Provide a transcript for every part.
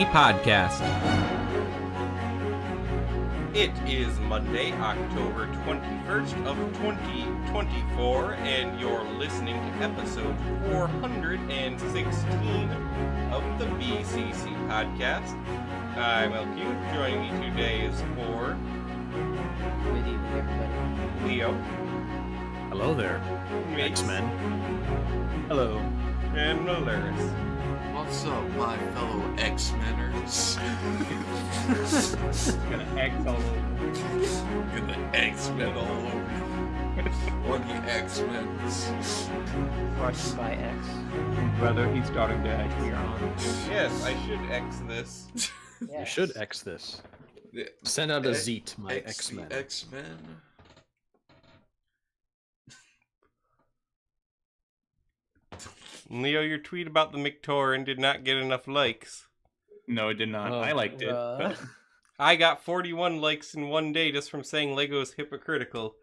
Podcast. It is Monday, October 21st of 2024, and you're listening to episode 416 of the BCC podcast. I'm LQ. Joining me today is Ford. Good evening, everybody. Leo. Hello there, Mace, X-Men. Hello. and Malaris. What's up, my fellow X-Meners? Gonna X all over. Gonna X-Men all over. Or the X-Men's. Brought to you by X. Brother, he's starting to X. You're on. Yes, I should X this. You should X this. The Send out a Zeet, my X- X-Men. X-Men. Leo, your tweet about the Mictoran did not get enough likes. No, it did not. Oh, I liked it. But I got 41 likes in one day just from saying Lego is hypocritical.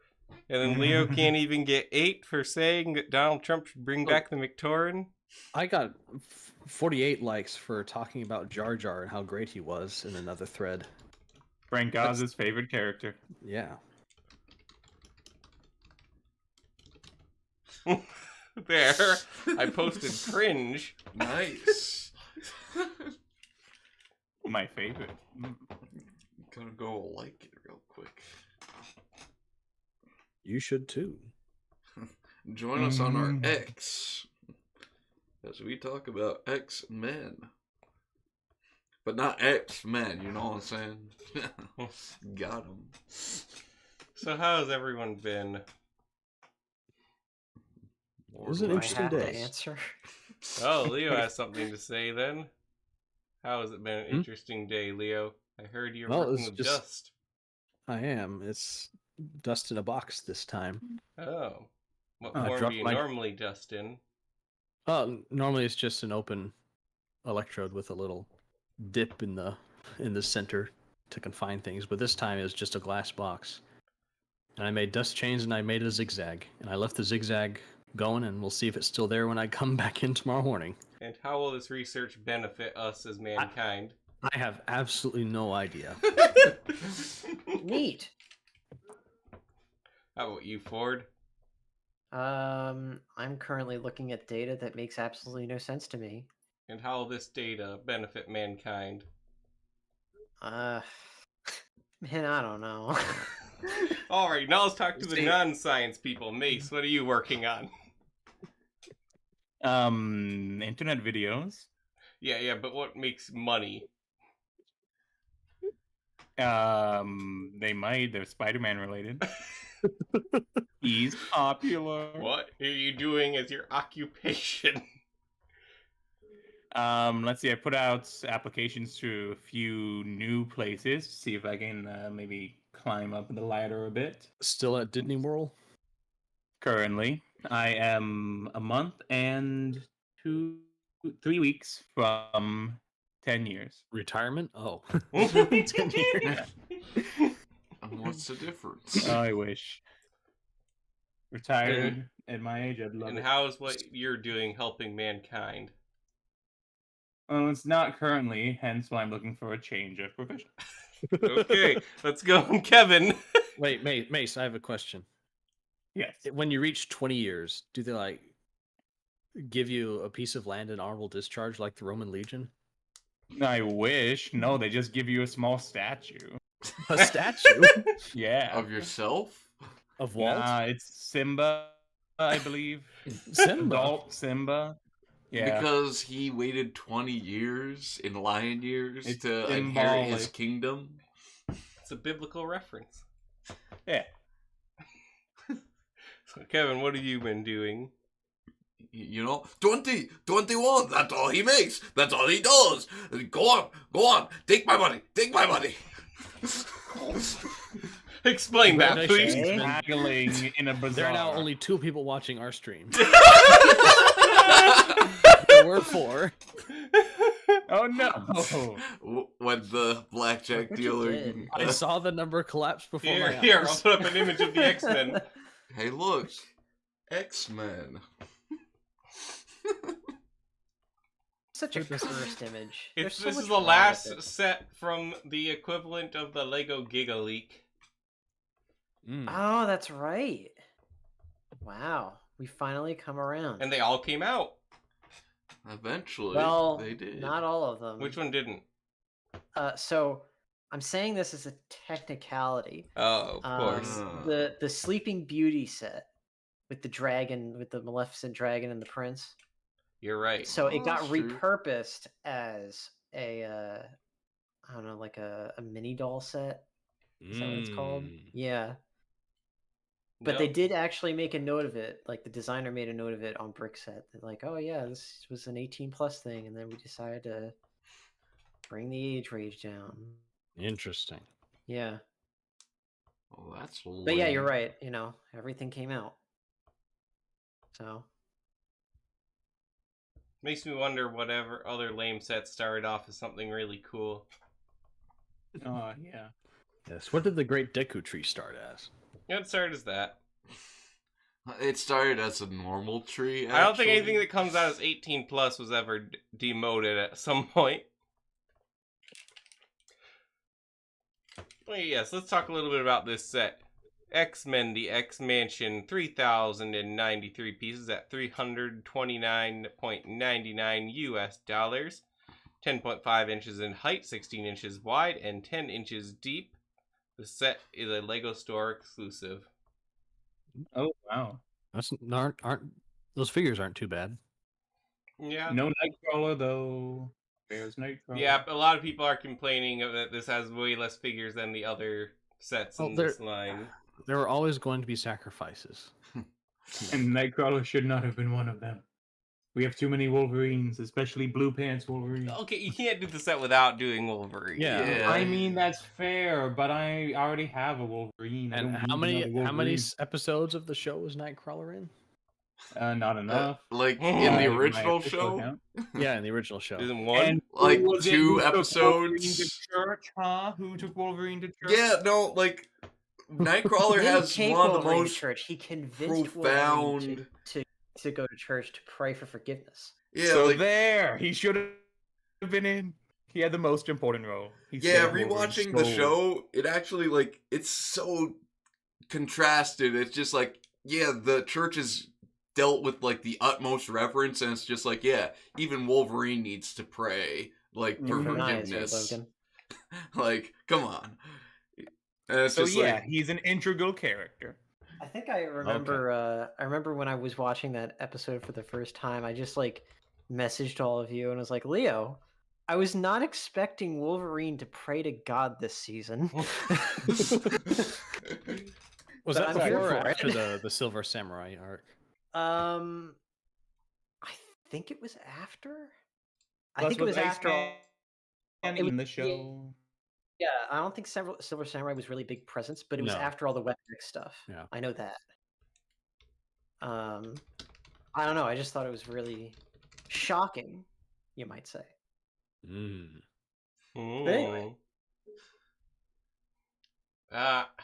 And then Leo can't even get 8 for saying that Donald Trump should bring back the Mictoran. I got 48 likes for talking about Jar Jar and how great he was in another thread. Frank Oz's favorite character. Yeah. There, I posted cringe. Nice. My favorite. Gonna go like it real quick. You should too. Join us on our X as we talk about X-Men. But not X-Men, you know what I'm saying? Got him. So how's everyone been? It was an Do I interesting have to day. answer? Oh, Leo has something to say then. How has it been an interesting day, Leo? I heard you're Well, working it's with just- dust. I am. It's dust in a box this time. Oh. What I form dropped do you my- normally dust in? Normally it's just an open electrode with a little dip in the center to confine things, but this time it's just a glass box. And I made dust chains and I made a zigzag, and I left the zigzag going, and we'll see if it's still there when I come back in tomorrow morning. And how will this research benefit us as mankind? I have absolutely no idea. Neat. How about you, Ford? I'm currently looking at data that makes absolutely no sense to me. And how will this data benefit mankind? Man, I don't know. Alright, now let's talk to the See- non-science people. Mace, what are you working on? Internet videos. Yeah, but what makes money? They're Spider-Man related. He's popular. What are you doing as your occupation? Let's see. I put out applications to a few new places. See if I can maybe climb up the ladder a bit. Still at Disney World? Currently, I am a month and 3 weeks from 10 years. Retirement? Oh. And what's the difference? I wish. Retired at my age, I'd love And it. how's what you're doing helping mankind? Well, it's not currently, hence why I'm looking for a change of profession. Okay, let's go, Kevin. Wait, Mace, I have a question. Yes. When you reach 20 years, do they give you a piece of land in honorable discharge like the Roman Legion? I wish. No, they just give you a small statue. A statue Yeah. Of yourself? of Walt? Nah, it's Simba, I believe. Simba. Adult Simba. Yeah. Because he waited 20 years in lion years It's to inherit his symbolic. kingdom. It's a biblical reference. Yeah. So, Kevin, what have you been doing? You know, 20, 21, that's all he makes. That's all he does. Go on, take my money. Explain that, Congratulations, please. man. Haggling in a bazaar. There are now only 2 people watching our stream. There were 4. Oh no! When the blackjack What you dealer... did. I saw the number collapse before my eyes. Here, I'll put up an image of the X-Men. Hey, look. X-Men. such a cursed image. There's so This much is the wrong with last it. set from the equivalent of the Lego Giga Leak. Oh, that's right. Wow, we finally come around. And they all came out. Eventually, Well, they did. not all of them. Which one didn't? So I'm saying this as a technicality. Oh, of course. The Sleeping Beauty set with the dragon, with the Maleficent dragon and the prince. You're right. So it got that's true. repurposed as a, I don't know, like a mini doll set. Is that what it's called? Yeah. But they Nope. did actually make a note of it. Like the designer made a note of it on Brickset. They're like, oh yeah, this was an 18+ thing, and then we decided to bring the age range down. Interesting. Yeah. Oh, that's But yeah, you're lame. right. You know, everything came out. So Makes me wonder whatever other lame set started off as something really cool. Oh, yeah. Yes. What did the Great Deku Tree start as? Yeah, it started as that. It started as a normal tree. I don't think actually. anything that comes out as 18 plus was ever demoted at some point. Well, yes, let's talk a little bit about this set. X-Men, the X-Mansion, 3,093 pieces at $329.99 US dollars. 10.5 inches in height, 16 inches wide, and 10 inches deep. The set is a Lego store exclusive. Oh, wow. That's aren't those figures aren't too bad. Yeah. No Nightcrawler, though. There's Nightcrawler. Yeah, a lot of people are complaining that this has way less figures than the other sets Well, in this line. There were always going to be sacrifices. And Nightcrawler should not have been one of them. We have too many Wolverines, especially Blue Pants Wolverine. Okay, you can't do the set without doing Wolverine. Yeah. I mean, that's fair, but I already have a Wolverine. I And don't how need many another Wolverine. episodes of the show was Nightcrawler in? Not enough. Like in in my the My original official show, account. Yeah, in the original show. Isn't one? And like who was it 2 who took Wolverine episodes. to church, huh? Who took Wolverine to church? Yeah, no, like Nightcrawler he didn't has take one of the Wolverine to most church. He convinced profound. Wolverine to go to church to pray for forgiveness. Yeah, So like there, he should have been in. He had the most important role. He yeah, saved Wolverine's rewatching the soul. show, it actually like it's so contrasted. It's just like yeah, the church is dealt with like the utmost reverence, and it's just like yeah, even Wolverine needs to pray like for Different eyes, right, forgiveness. Logan? Like, come on. And it's So just yeah, like he's an integral character. I think I remember. I remember when I was watching that episode for the first time. I just like messaged all of you and was like, Leo, I was not expecting Wolverine to pray to God this season. Was But that I'm here before or for after it. the Silver Samurai arc? I think it was after. I Plus think it with was after. And it was- in the show. Yeah, I don't think Silver Samurai was really big presence, but it was No. after all the Webnick stuff. Yeah. I know that. I don't know. I just thought it was really shocking, you might say. Mm. But anyway.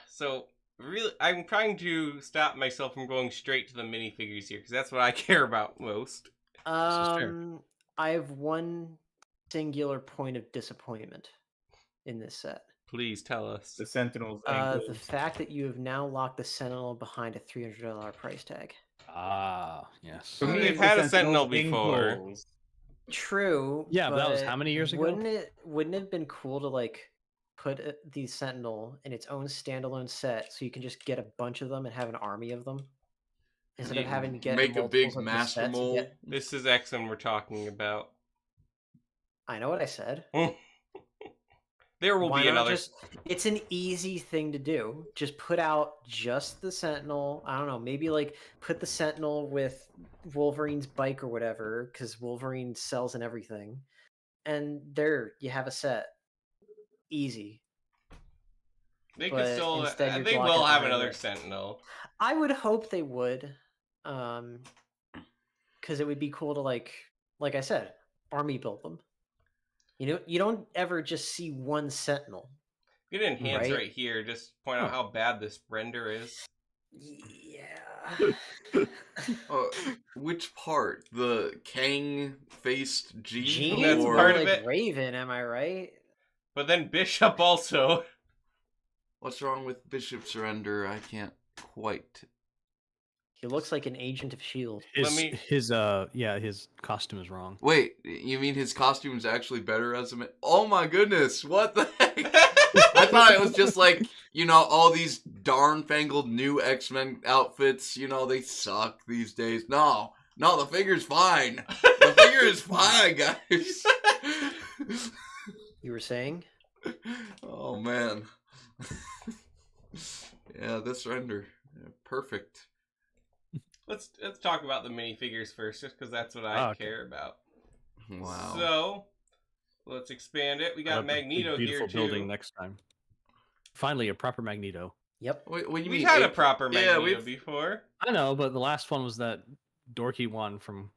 So really, I'm trying to stop myself from going straight to the minifigures here because that's what I care about most. fair. I have one singular point of disappointment in this set. Please tell us. The Sentinels. The fact that you have now locked the Sentinel behind a $300 price tag. Ah, yes. For me, They've it's had the a Sentinel Sentinels in before. clothes. True. Yeah, but that was but how many years ago? Wouldn't it have been cool to like put the Sentinel in its own standalone set so you can just get a bunch of them and have an army of them instead of You having to get make a big multiples of the master sets and mold. get- This is X-Men we're talking about. I know what I said. There will Why be not another. just? It's an easy thing to do. Just put out just the Sentinel. I don't know. Maybe like put the Sentinel with Wolverine's bike or whatever, because Wolverine sells and everything. And there you have a set. Easy. They could but still. instead you're They blocking will have behind another it. Sentinel. I would hope they would, because it would be cool to like I said, army build them. You don't ever just see one Sentinel. Get enhance Right. right here. Just point out how bad this render is. Yeah. Which part? The Kang-faced Jean? Jean That's or part of like it. Raven, am I right? But then Bishop also. What's wrong with Bishop Surrender? I can't quite. He looks like an agent of S.H.I.E.L.D. His costume is wrong. Wait, you mean his costume's actually better as a man? Oh my goodness, what the heck? I thought it was just like, all these darn-fangled new X-Men outfits, they suck these days. No, the figure's fine. The figure is fine, guys. You were saying? Oh, man. Yeah, this render. Yeah, perfect. Let's talk about the minifigures first, just because that's what I Okay. care about. Wow. So, let's expand it. We got A big, Magneto beautiful here, building too. next time. Finally, a proper Magneto. Yep. Wait, what do you We've mean? had a proper Magneto we've... before. I know, but the last one was that dorky one from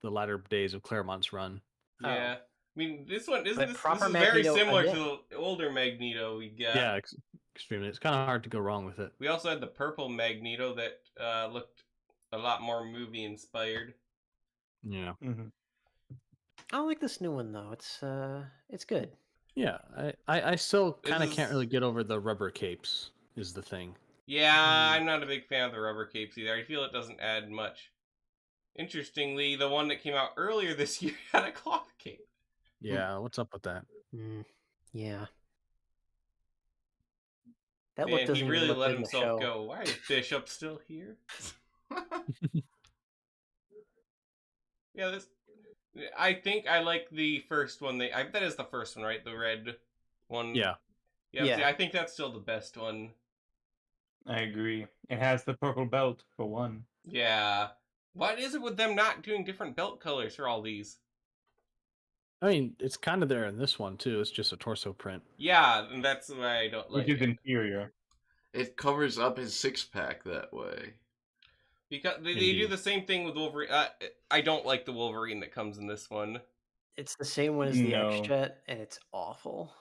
the latter days of Claremont's run. Oh. Yeah. I mean, this one, But this proper is very Magneto similar again. to the older Magneto we got. Yeah, extremely. It's kind of hard to go wrong with it. We also had the purple Magneto that looked a lot more movie-inspired. Yeah. Mhm. I don't like this new one though. It's good. Yeah, I still This kind of can't is- really get over the rubber capes, is the thing. Yeah, Mhm. I'm not a big fan of the rubber capes either. I feel it doesn't add much. Interestingly, the one that came out earlier this year had a cloth cape. Yeah, what's up with that? Yeah. That look Man, doesn't he even really look let good in the himself show. go. Why is Bishop still here? Yeah, this. I think I like the first one. That is the first one, right? The red one. Yeah. Yeah. Yeah. See, I think that's still the best one. I agree. It has the purple belt for one. Yeah. What is it with them not doing different belt colors for all these? I mean, it's kind of there in this one too. It's just a torso print. Yeah, and that's why I don't like Which is it. inferior. It covers up his six-pack that way. Because they do Indeed. the same thing with Wolverine. I don't like the Wolverine that comes in this one. It's the same one as the No. X-Jet, and it's awful.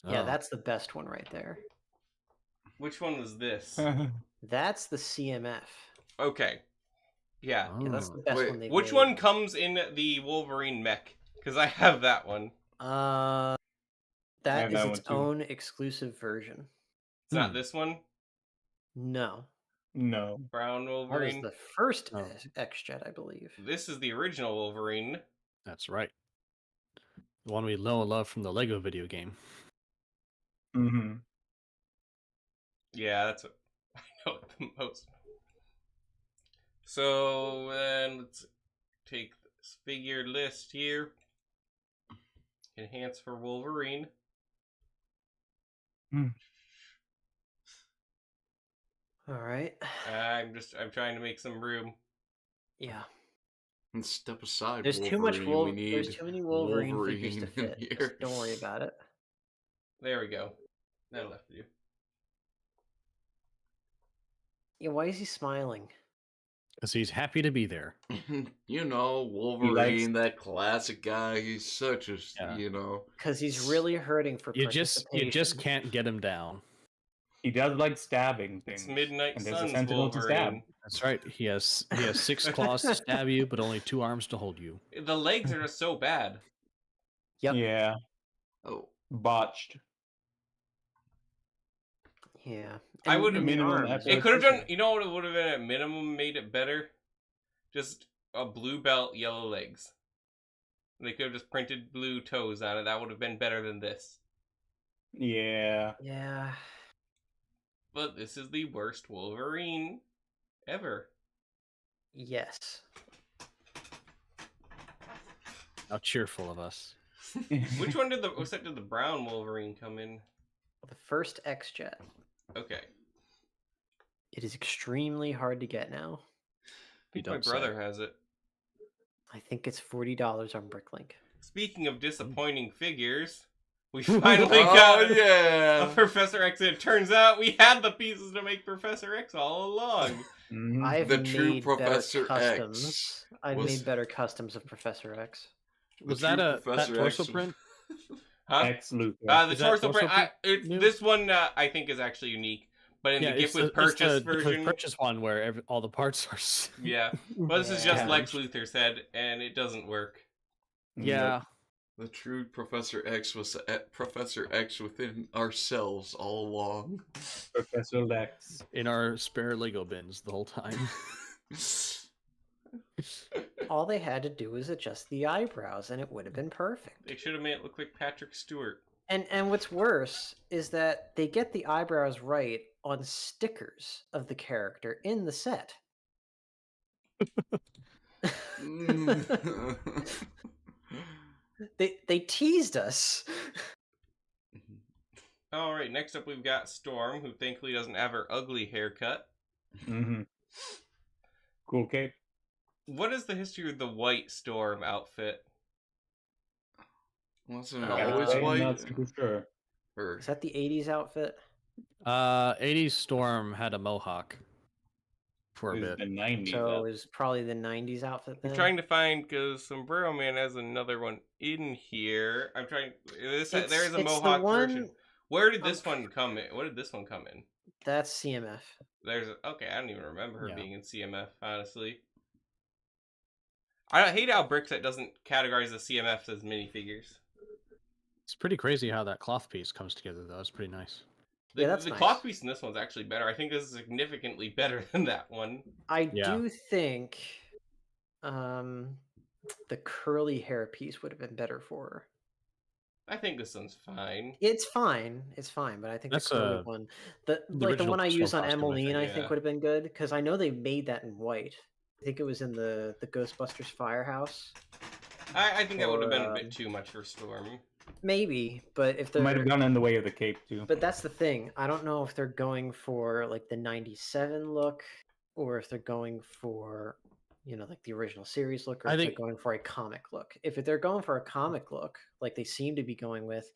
Yeah, Oh. that's the best one right there. Which one was this? That's the CMF. Okay. Yeah. Yeah, that's the Oh. best Wait, one they've Which made. one comes in the Wolverine mech? Because I have that one. That have is that its one, too. own exclusive version. It's not this one. No. No. Brown That is Wolverine. the first Oh. X-Jet, I believe. This is the original Wolverine. That's right. The one we know and love from the Lego video game. Mm-hmm. Yeah, that's what I know it the most. So then let's take this figure list here. Enhance for Wolverine. All right. I'm trying to make some room. Yeah. And step aside, There's too much Wolverine. We need There's too many Wolverine figures to Wolverine in fit. here. Just don't worry about it. There we go. That'll have to do. Yeah, why is he smiling? Because he's happy to be there. Wolverine, that classic guy. He's such a, Yeah. Because he's really hurting for You participation. just can't get him down. He does like stabbing things. It's Midnight and there's a Suns sentinel to stab. Wolverine. That's right. He has 6 claws to stab you, but only 2 arms to hold you. The legs are just so bad. Yep. Yeah. Oh, Botched. Yeah. I would and have the minimum arms effort. are It could have done. pushing. You know what it would have been at minimum made it better? Just a blue belt, yellow legs. They could have just printed blue toes on it. That would have been better than this. Yeah. Yeah. But this is the worst Wolverine ever. Yes. How cheerful of us. Which one did the brown Wolverine come in? The first X-Jet. Okay. It is extremely hard to get now. I think You my don't say. brother has it. I think it's $40 on Bricklink. Speaking of disappointing figures, we finally got a Professor X. And it turns out we had the pieces to make Professor X all along. Mhm. I've The true made Professor better X customs. I've was- made better customs of Professor X. Was The that true that Professor torso X- print? Huh? Ex Luthor. The Is that torso torso print. print new? This one I think is actually unique. But in the gift with it's purchase the version, purchase one where all the parts are. yeah. Well, this is just Yeah. Lex Luthor's head, and it doesn't work. Yeah. The true Professor X was Professor X within ourselves all along. Professor Lex. In our spare Lego bins the whole time. All they had to do was adjust the eyebrows, and it would have been perfect. They should have made it look like Patrick Stewart. And what's worse is that they get the eyebrows right on stickers of the character in the set. They teased us. All right, next up we've got Storm, who thankfully doesn't have her ugly haircut. Mm-hmm. Cool cape. What is the history of the white Storm outfit? Wasn't it Yeah, always I'm I'm white? not super sure. Or Is that the 80s outfit? 80s Storm had a mohawk for a It was bit. the 90s. So it up. was probably the 90s outfit then? I'm trying to find, because Sombrero Man has another one in here. I'm trying. There is a It's the Mohawk one- version. Where did this one come in? What did this one come in? That's CMF. Okay, I don't even remember her Yeah. being in CMF, honestly. I hate how Brickset doesn't categorize the CMFs as minifigures. It's pretty crazy how that cloth piece comes together, though. It's pretty nice. The, Yeah, that's the nice. cloth piece in this one's actually better. I think this is significantly better than that one. I Yeah. do think the curly hair piece would have been better for her. I think this one's fine. It's fine, but I think That's the curly one, the original one I Storm used on costume, I Emmeline, think, I yeah. think would have been good because I know they made that in white. I think it was in the Ghostbusters Firehouse. I think that would have been a Or, bit too much for Storm. Maybe, but if It might they're have gone in the way of the cape too. but that's the thing. I don't know if they're going for like the 97 look or if they're going for, like the original series look, or I if think- they're going for a comic look. If they're going for a comic look, like they seem to be going with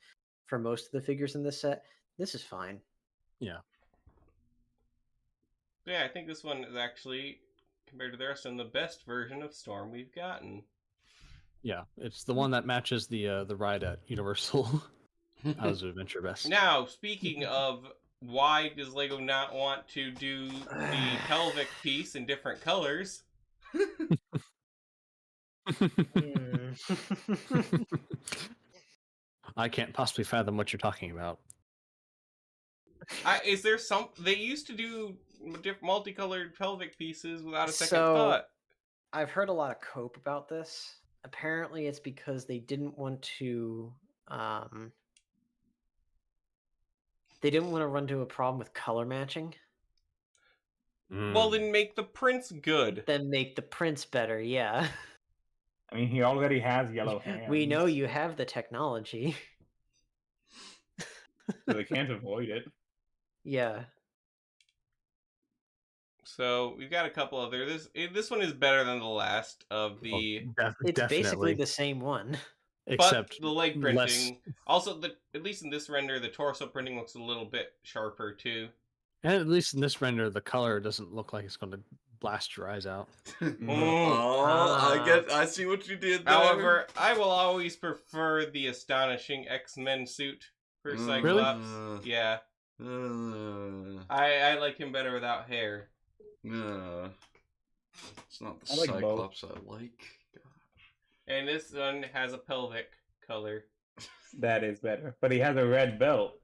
for most of the figures in this set, this is fine. Yeah. Yeah, I think this one is actually, compared to the rest of them, the best version of Storm we've gotten. Yeah. It's the one that matches the ride at Universal House of Adventure best. Now, speaking of why does Lego not want to do the pelvic piece in different colors? Hmm. I can't possibly fathom what you're talking about. Is there some... They used to do multicolored pelvic pieces without a second So- thought. I've heard a lot of cope about this. Apparently, it's because they didn't want to. They didn't want to run into a problem with color matching. Well, Mm. then make the prints good. Then make the prints better. Yeah, I mean, he already has yellow hands. we know you have the technology. So they can't avoid it. Yeah. So we've got a couple other. This one is better than the last of Well, the. It's basically definitely, the same one. except But the leg less- printing. Also, at least in this render, the torso printing looks a little bit sharper too. and at least in this render, the color doesn't look like it's going to blast your eyes out. Oh, I see what you did there. However, I will always prefer the astonishing X-Men suit for Cyclops. Yeah, I like him better without hair. It's not the I like both. Cyclops I like. And this one has a pelvic color. That is better. But he has a red belt.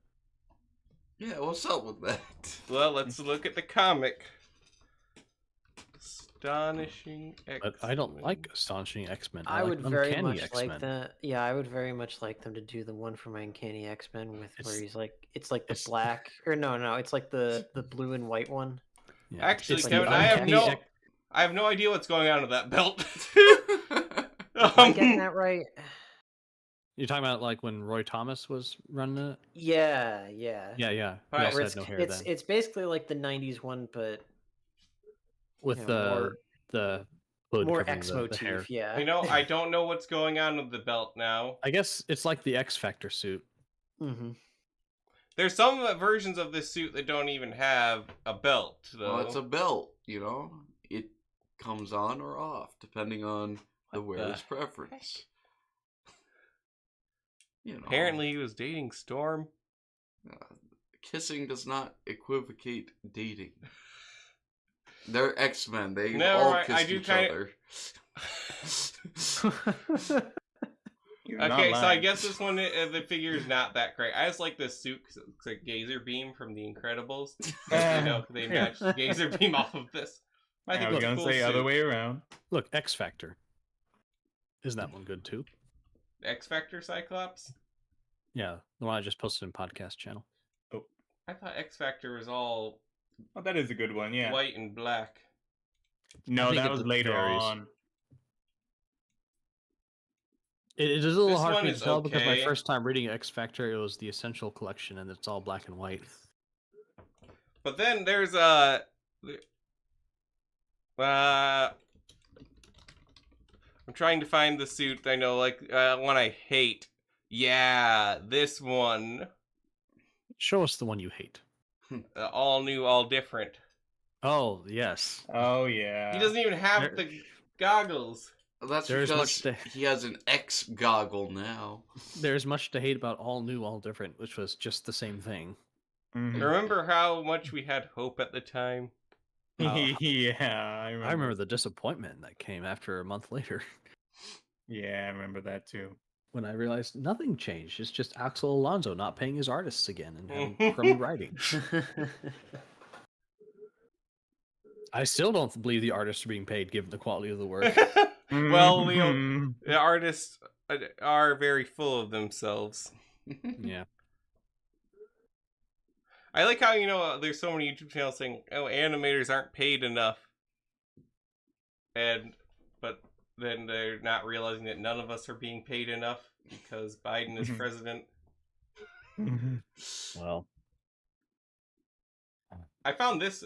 Yeah, what's up with that? Well, let's look at the comic. Astonishing X-Men. But I don't like Astonishing X-Men. I like would very Uncanny much X-Men. like that. Yeah, I would very much like them to do the one from my Uncanny X-Men with where It's- he's like, it's like the it's- black, or no, it's like the blue and white one. Yeah. Actually, It's the Kevin, I have Uncanny I have no idea what's going on with that belt. Am I getting that right? You're talking about like when Roy Thomas was running it? Yeah. Yeah. He Alright. also Where had no hair it's then. it's basically like the '90s one, but With you know, the hood more covering X the hair. motif. Yeah. You know, I don't know what's going on with the belt now. I guess it's like the X Factor suit. Mm-hmm. There's some versions of this suit that don't even have a belt, though. Well, it's a belt, It comes on or off, depending on the What the wearer's preference. Apparently, he was dating Storm. kissing does not equivocate dating. They're X-Men. They No, all right, kiss I do each kinda- other. You're not Okay, so I lying. guess this one, the figure is not that great. I just like this suit because it looks like Gazer Beam from The Incredibles. You know, they matched Gazer Beam off of this. I I think was it's a gonna cool say other suit. way around. Look, X Factor. Isn't that one good too? X Factor Cyclops? Yeah, the one I just posted in podcast channel. I thought X Factor was all Oh, that is a good one. Yeah. white and black. No, think that it was later varies. on. It is a little This hard one for me is to tell because my okay. first time reading X Factor, it was the Essential Collection, and it's all black and white. But then there's I'm trying to find the suit I know, like one I hate. Yeah, this one. Show us the one you hate. All new, all different. Oh yes, Oh yeah. He doesn't even have There- the goggles. That's There's because much to- he has an X goggle now. there's much to hate about All New, All Different, which was just the same thing. Mhm. Remember how much we had hope at the time? Yeah, I I remember the disappointment that came after a month later Yeah, I remember that too. when I realized nothing changed. It's just Axel Alonso not paying his artists again and having crummy writing. I still don't believe the artists are being paid given the quality of the work. Well, Leo, Mhm. the artists are very full of themselves. Yeah. I like how, there's so many YouTube channels saying, oh, animators aren't paid enough. But then they're not realizing that none of us are being paid enough because Biden is Mhm. president. Mhm. Well, I found this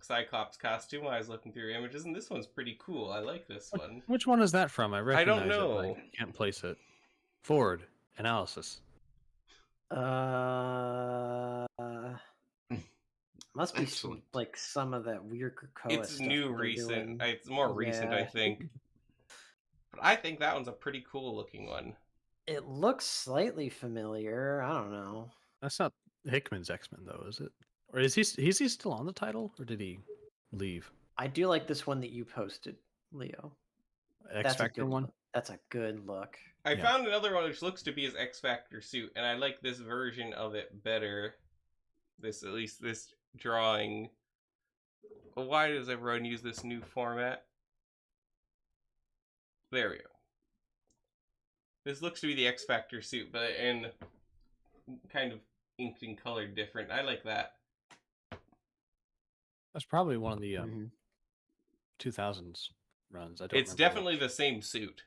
Cyclops costume when I was looking through images, and this one's pretty cool. I like this one. which one is that from? I recognize don't know. it, but I can't place it. Forward analysis. Must be Excellent. like some of that weird Krakoa It's stuff new, that they're recent. doing. It's more recent, I Yeah. think. But I think that one's a pretty cool looking one. It looks slightly familiar. I don't know. That's not Hickman's X-Men though, is it? Or is he still on the title, or did he leave? I do like this one that you posted, Leo. X That's a Factor good one. look. That's a good look. I Yeah. found another one which looks to be his X Factor suit, and I like this version of it better. At least this drawing. Well, why does everyone use this new format? There we go. This looks to be the X Factor suit, but in kind of inked and colored different. I like that. That's probably one of the Mhm. 2000s runs. I don't. It's remember definitely which. the same suit.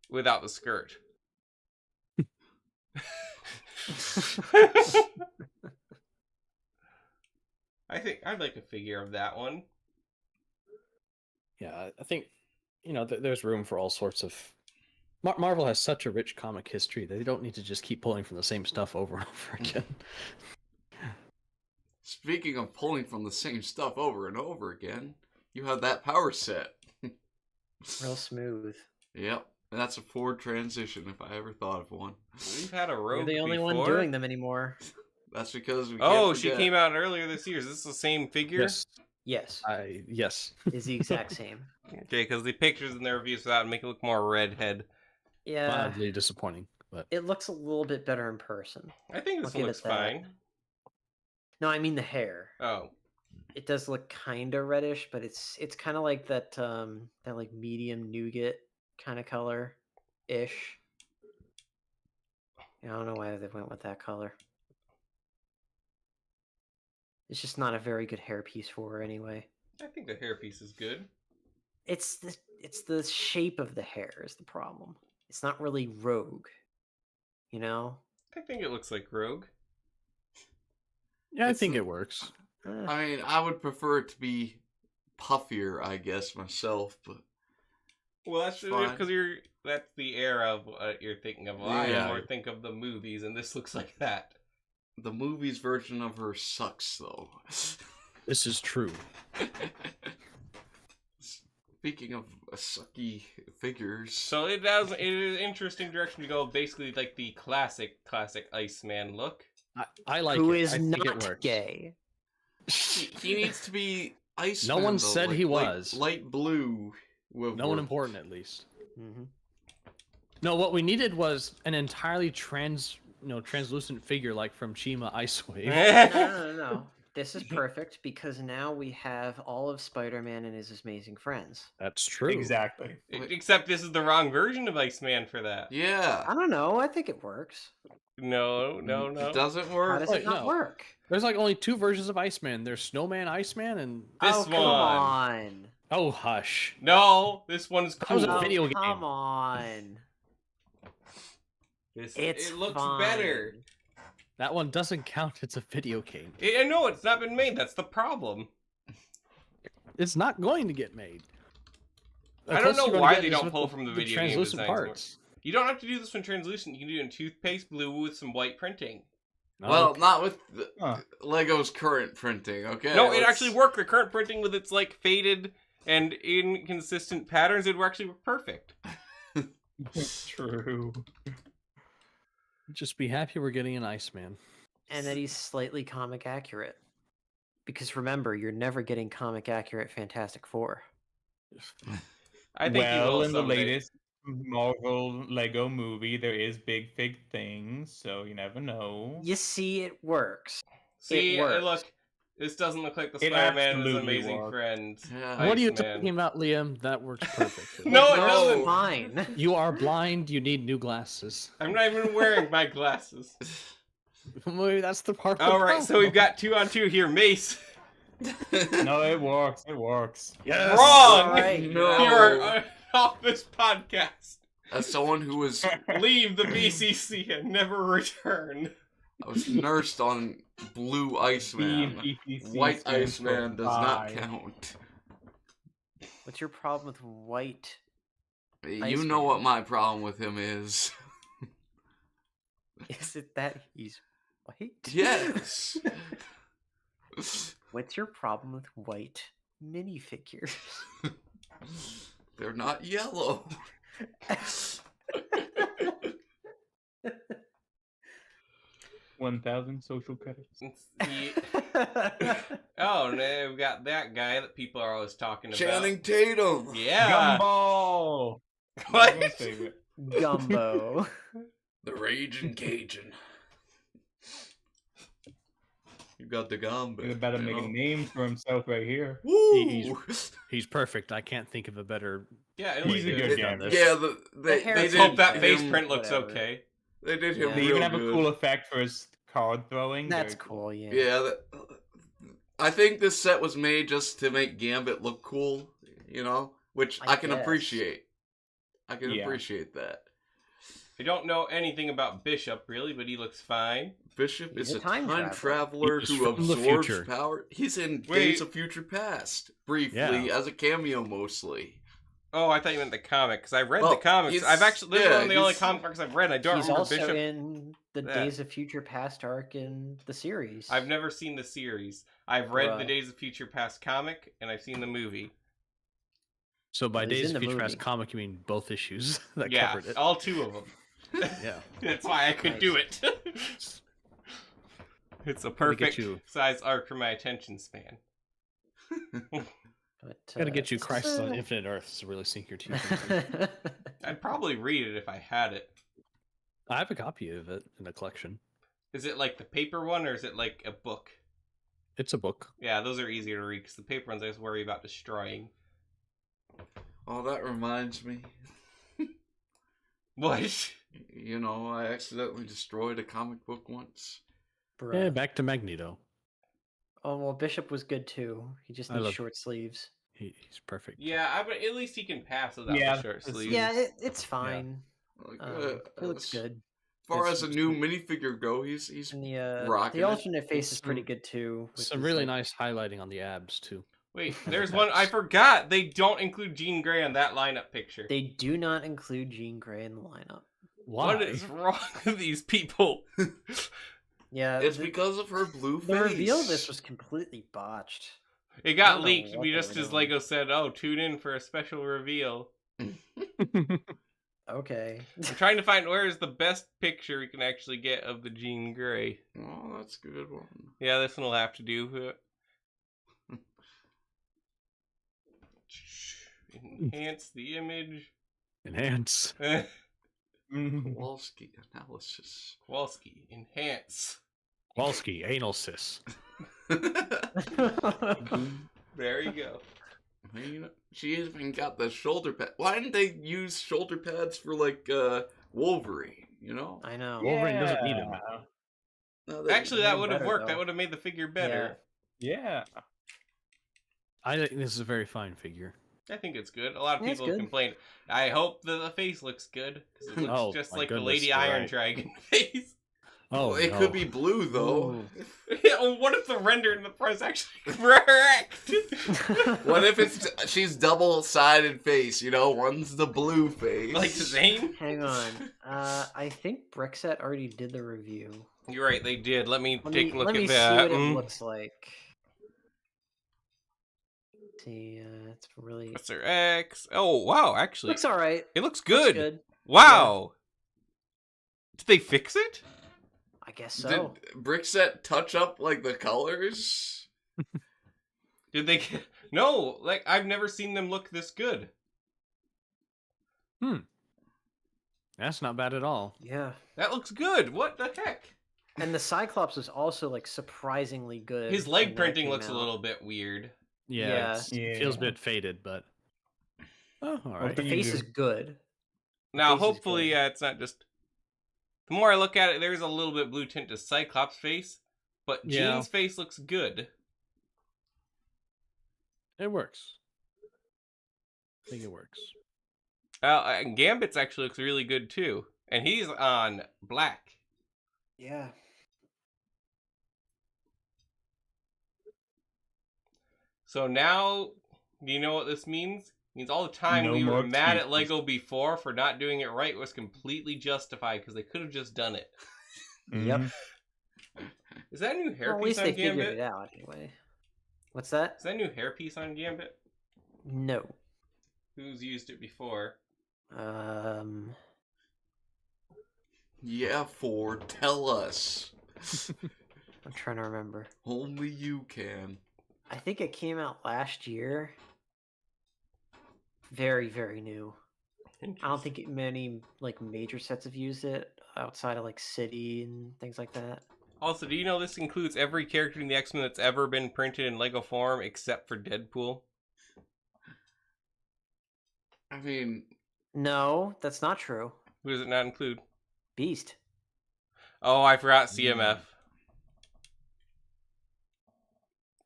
Without the skirt. I think I'd like a figure of that one. Yeah, I think there's room for all sorts of. Marvel has such a rich comic history that they don't need to just keep pulling from the same stuff over and over again. Speaking of pulling from the same stuff over and over again, you have that power set. Real smooth. Yep. And that's a forward transition if I ever thought of one. We've had a You're rogue the only before. one doing them anymore. That's because we Oh, can't she forget. came out earlier this year. Is this the same figure? Yes, Yes, yes. is the exact same. Okay, because the pictures in their reviews without make it look more redhead. Yeah, Mildly disappointing, but it looks a little bit better in person. I think I'll this give one it looks that. fine. No, I mean the hair. Oh, It does look kind of reddish, but it's kind of like that that like medium nougat kind of color ish. I don't know why they went with that color. It's just not a very good hairpiece for her anyway. I think the hairpiece is good. It's the shape of the hair is the problem. It's not really rogue. You know? I think it looks like Rogue. yeah, I It's think n- it works. I mean, I would prefer it to be puffier, I guess, myself, but Well, that's Fine. because that's the era of what you're thinking of. Well, I Yeah. more think of the movies, and this looks like that. the movie's version of her sucks, though. This is true. Speaking of sucky figures, So it is an interesting direction to go. Basically, like the classic Iceman look. I like who it. is I think it not works. gay. He needs to be Iceman. No one though, said like, he was. light blue. Would No one work. important, at least. Mhm. No, what we needed was an entirely translucent figure like from Chima Ice Wave. No. This is perfect because now we have all of Spider-Man and his amazing friends. That's true. Exactly. Except this is the wrong version of Iceman for that. Yeah. I don't know. I think it works. No. It doesn't How work. does Wait, it not no. work? There's like only 2 versions of Iceman. There's Snowman Iceman and This oh, come one. on. oh hush. No, this one's That was cool. a Oh, video game. come on. It's it looks fine. better. That one doesn't count. It's a video game. I know it's not been made. That's the problem. It's not going to get made. I don't know why they don't pull from the video game translucent designs parts. You don't have to do this one translucent. You can do it in toothpaste blue with some white printing. Well, not with Huh. Lego's current printing. Okay. No, it let's- actually worked. The current printing with its like faded and inconsistent patterns, it would actually work perfect. True. just be happy we're getting an Iceman. And that he's slightly comic accurate. Because remember, you're never getting comic accurate Fantastic Four. I think he will in the someday. latest Marvel Lego movie, there is big things, so you never know. You see, it works. See, works. look, this doesn't look like the It Spider-Man and his absolutely amazing works. friend. Yeah. What are you Iceman. talking about, Liam? That works perfect. No, it No, doesn't. fine. You are blind. You need new glasses. I'm not even wearing my glasses. Maybe that's the part. All right, so we've got 2-on-2 here. Mace. No, it works. It works. Yes. Wrong. Alright. No. You are off this podcast. As someone who was Leave the BCC and never return. I was nursed on blue Iceman. BCC White stands for Iceman does not bye. count. What's your problem with white? You Iceman. know what my problem with him is. Is it that he's white? Yes. What's your problem with white minifigures? They're not yellow. 1,000 social credits. Oh, no, we've got that guy that people are always talking about. Channing Tatum. Yeah. Gumball! What? My favorite. Gumbo. The Raging Cajun. You got the gumbo. He's about to make a name for himself right here. Woo! He's perfect. I can't think of a better. Yeah, it He's looks a good good. gambler. Yeah, The hair they Let's did hope that him- face print looks whatever. okay. They did him Yeah. They real even have good. a cool effect for his card throwing. That's Very cool, yeah. Yeah, I think this set was made just to make Gambit look cool, you know, which I I can guess. appreciate. I can Yeah. appreciate that. I don't know anything about Bishop, really, but he looks fine. Bishop He's is a a time time traveler. traveler He's who from the absorbs future. power. He's in Wait. Days of Future Past, briefly, Yeah. as a cameo mostly. Oh, I thought you meant the comic, because I read Well, the comics. he's- I've actually, this is yeah, one of the only he's- comic books I've read, and I don't He's remember also Bishop. in the Yeah. Days of Future Past arc in the series. I've never seen the series. I've read the Bruh. Days of Future Past comic, and I've seen the movie. So by Well, he's Days in of the Future Past movie. comic, you mean both issues that Yeah, covered it. all 2 of them. Yeah. That's why I could do it. It's a Gotta get perfect you- size arc for my attention span. But, Gotta get you this Crisis is, on Infinite Earths to really sink your teeth into. I'd probably read it if I had it. I have a copy of it in a collection. Is it like the paper one, or is it like a book? It's a book. Yeah, those are easier to read, because the paper ones I just worry about destroying. Oh, that reminds me. What? You know, I accidentally destroyed a comic book once. Bruh. Yeah, back to Magneto. Oh well, Bishop was good too. He just I needs love- short sleeves. He's perfect. Yeah, but at least he can pass without Yeah, the short it's- sleeves. Yeah, it's fine. Like, It looks good. As far It's- as a new minifigure go, he's And the rocking the it. alternate face is pretty Some- good too. with Some his, really like- nice highlighting on the abs too. Wait, And there's the one. I pecs. forgot. They don't include Jean Grey on that lineup picture. They do not include Jean Grey in the lineup. Why? What is wrong with these people? Yeah, It's the, because of her blue face. the reveal of this was completely botched. It I got don't know leaked what we they just were as doing. Lego said, "Oh, tune in for a special reveal." Okay. I'm trying to find where is the best picture we can actually get of the Jean Grey. Oh, that's a good one. Yeah, this one will have to do. Enhance the image. Enhance. Kowalski analysis. Kowalski, enhance. Walski, anal cis. There you go. I mean, she even got the shoulder pad. Why didn't they use shoulder pads for like Wolverine? You know? I know. Wolverine doesn't need 'em. No, Actually, that would have better, worked. That though. would have made the figure better. Yeah. I think this is a very fine figure. I think it's good. A lot of Yeah, it's people good. complain. I hope the face looks good because it looks Oh, just my like goodness, the Lady you're Iron right. Dragon face. Oh, Well, it no. could be blue though. Ooh. Yeah, well, what if the render in the front is actually correct? What if she's double-sided face? You know, one's the blue face. Like Zane? Hang on. I think Brickset already did the review. You're right, they did. Let me Let take me, a look let at me that. see what it looks like. See, it's really Professor X. Oh, wow, actually. looks all right. It looks Looks good. good. Wow. Did they fix it? I guess so. Did Brickset touch up like the colors? Did they? No, like I've never seen them look this good. That's not bad at all. Yeah. That looks good. What the heck? And the Cyclops was also like surprisingly good. His when leg that printing came looks a out. little bit weird. Yeah, Yeah. it feels a bit faded, but oh, all right. The face is good. Now, face is hopefully, good. it's not just. The more I look at it, there's a little bit blue tint to Cyclops' face, but Yeah. Jean's face looks good. It works. I think it works. And Gambit's actually looks really good too, and he's on black. Yeah. So now, do you know what this means? It means all the time No we were more mad at excuses. Lego before for not doing it right was completely justified because they could have just done it. Yep. Mhm. Is that a new Well, at hairpiece least on they figured Gambit? it out anyway. What's that? Is that a new hairpiece on Gambit? No. Who's used it before? Yeah, Ford, tell us. I'm trying to remember. Only you can. I think it came out last year. Very, very new. I don't think many like major sets have used it outside of like City and things like that. Also, do you know this includes every character in the X-Men that's ever been printed in Lego form except for Deadpool? I mean, No, that's not true. Who does it not include? Beast. Oh, I forgot CMF.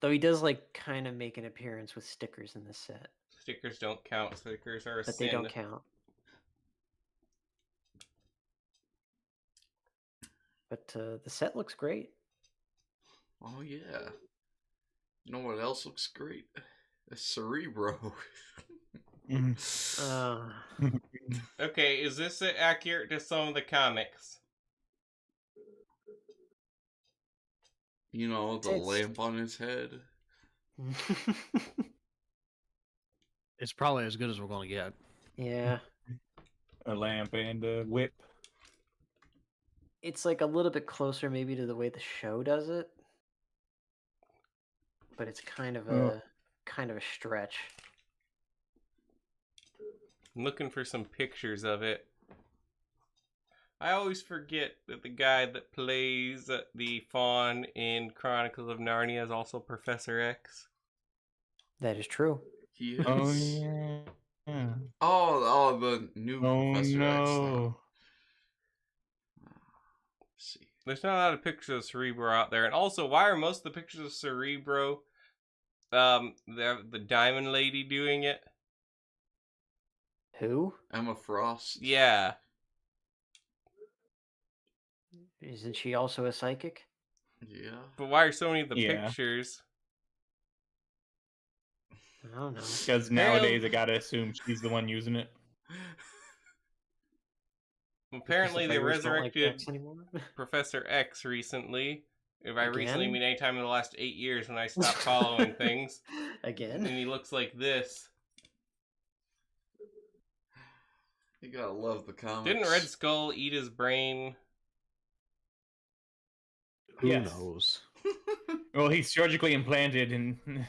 Though he does like kind of make an appearance with stickers in this set, Stickers don't count. Stickers are a but sin. they don't count. But the set looks great. oh yeah. You know what else looks great? A Cerebro. Mhm. Okay, is this accurate to some of the comics? You know, the It's- lamp on his head. It's probably as good as we're going to get. Yeah. A lamp and a whip. It's like a little bit closer maybe to the way the show does it. But it's kind of Oh. a stretch. I'm looking for some pictures of it. I always forget that the guy that plays the fawn in Chronicles of Narnia is also Professor X. That is true. He is. Oh yeah. Oh, the new Oh Professor X. no. Let's see. There's not a lot of pictures of Cerebro out there, and also, why are most of the pictures of Cerebro, the Diamond Lady doing it? Who? Emma Frost. Yeah. Isn't she also a psychic? Yeah. But why are so many of the Yeah. pictures? I don't know. Because nowadays I gotta assume she's the one using it. Apparently, they Because the fighters don't like resurrected X anymore? Professor X recently. If I recently Again? mean any time in the last 8 years when I stopped following things. And Again? he looks like this. You gotta love the comics. Didn't Red Skull eat his brain? Who Yes. knows? Well, he surgically implanted in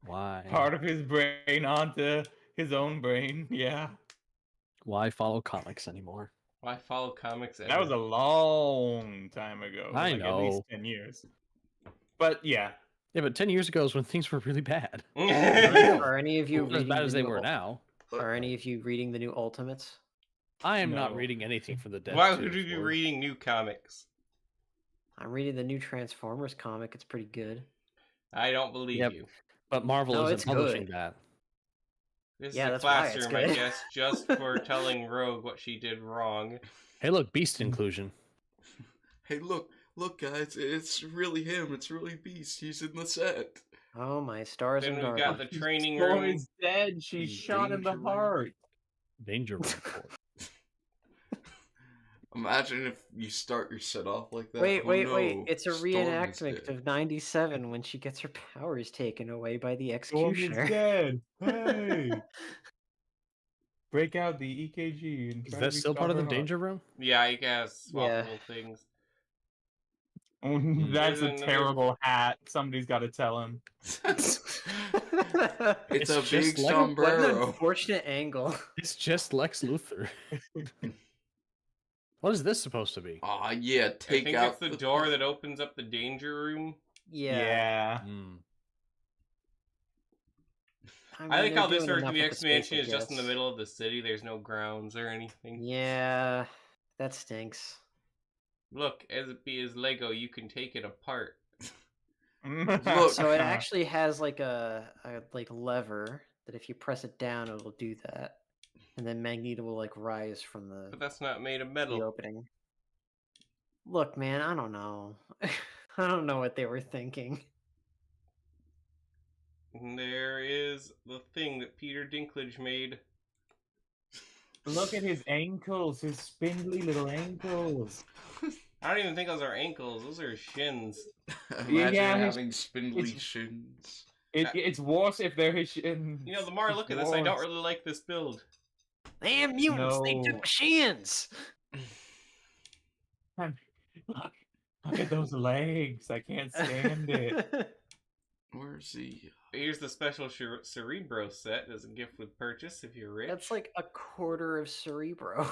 Why? part of his brain onto his own brain. Yeah. Why follow comics anymore? Why follow comics ever? That was a long time ago. I like at least know. 10 years. But yeah. Yeah, but 10 years ago is when things were really bad. Are any of you Not as reading bad the as they new were now. Are any of you reading the new Ultimates? I am not No. reading anything from the dead. Why would you be reading new comics? I'm reading the new Transformers comic. It's pretty good. I don't believe Yep. you. But Marvel No, isn't it's publishing good. that. This Yeah, is a that's why it's classroom, I good. guess, just for telling Rogue what she did wrong. Hey, look, Beast inclusion. Hey, look, guys, it's really him. It's really Beast. He's in the set. Oh my stars Then and we've got garden. the training Thor room. is dead. She's shot in the Danger room. heart. Danger report. Imagine if you start your set off like that. Wait. Who It's a knows? Storm is reenactment dead. of '97 when she gets her powers taken away by the Storm is executioner. dead. Hey. Break out the EKG and Is try to that still part of the restart her heart. danger room? Yeah, you guys Yeah. swappable things. That's a There's another- terrible hat. Somebody's got to tell him. It's It's a just big like- What an sombrero. unfortunate angle. It's just Lex Luthor. What is this supposed to be? Aw, yeah, I take think out it's the door that opens up the danger room. Yeah. Hmm. I mean, like they're how this doing version of enough the with space, X-Mansion I is just in the guess. middle of the city. There's no grounds or anything. Yeah, that stinks. Look, as it be as Lego, you can take it apart. Look. So it actually has like a like lever that if you press it down, it'll do that, and then Magneto will like rise from But the that's not made of metal. opening. Look, man, I don't know. I don't know what they were thinking. And there is the thing that Peter Dinklage made. Look at his ankles, his spindly little ankles. I don't even think those are ankles. Those are shins. Imagine Yeah, having spindly it's- shins. It's worse if they're his shins. You know, the more I It's look at this, I don't worse. really like this build. Damn mutants! They No. took machines. Look at those legs. I can't stand it. Where's he? Here's the special Cerebro set as a gift with purchase if you're rich. That's like a quarter of Cerebro.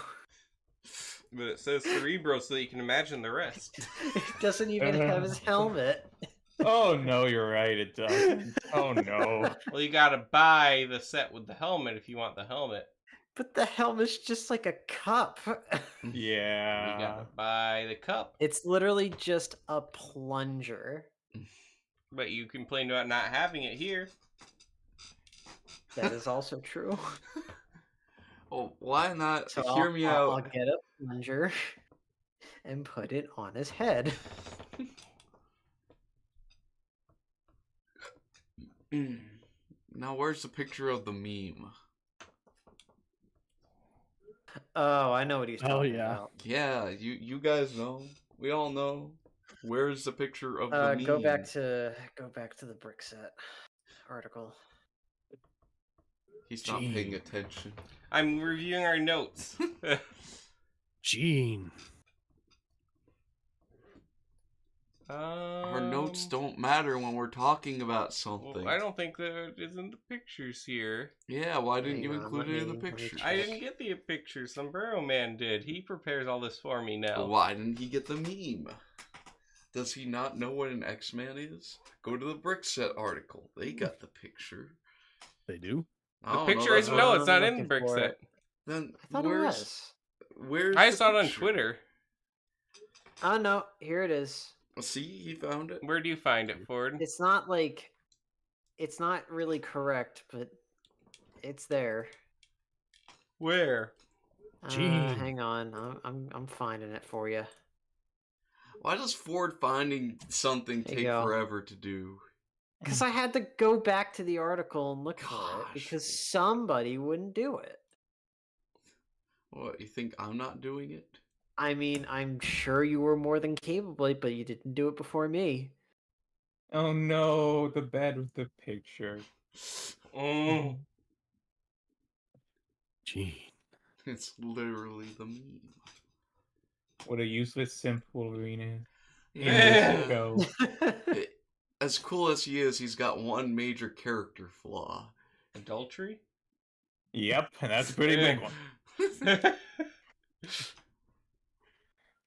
But it says Cerebro so that you can imagine the rest. It doesn't even have his helmet. Oh no, you're right. It doesn't. Oh no. Well, you gotta buy the set with the helmet if you want the helmet. But the helmet's just like a cup. You Yeah. gotta buy the cup. It's literally just a plunger. But you complained about not having it here. That is also true. Oh, why not? So Hear me out. I'll get a plunger and put it on his head. Now, where's the picture of the meme? Oh, I know what he's talking yeah. about. Yeah, you guys know. We all know. Where's the picture of the meme? Go back to the brick set article. He's not paying Gee. attention. I'm reviewing our notes. Gene. Our notes don't matter when we're talking about something. Well, I don't think that it is in the pictures here. Yeah, why didn't Hang you on, include let it in the me- let me picture? I didn't get the picture. Sombrero Man did. He prepares all this for me now. Why didn't he get the meme? Does he not know what an X-Man is? Go to the brick set article. They got the picture. They do? I The don't know, picture that's is what- no, it's not I'm in the looking brick for set. it. Then I thought it was. where's I the saw it on picture? Twitter. Oh no, here it is. See, he found it. Where do you find it, Ford? It's not really correct, but it's there. Where? Gene. Hang on, I'm finding it for you. Why does Ford finding something There you take go. forever to do? Because I had to go back to the article and look for it Gosh. because somebody wouldn't do it. What, you think I'm not doing it? I mean, I'm sure you were more than capable, but you didn't do it before me. Oh no, the bed with the picture. Mm. Gene. It's literally the meme. What a useless simp Wolverine is. Yeah. Go. As cool as he is, he's got one major character flaw. Adultery? Yep, and that's a pretty big one.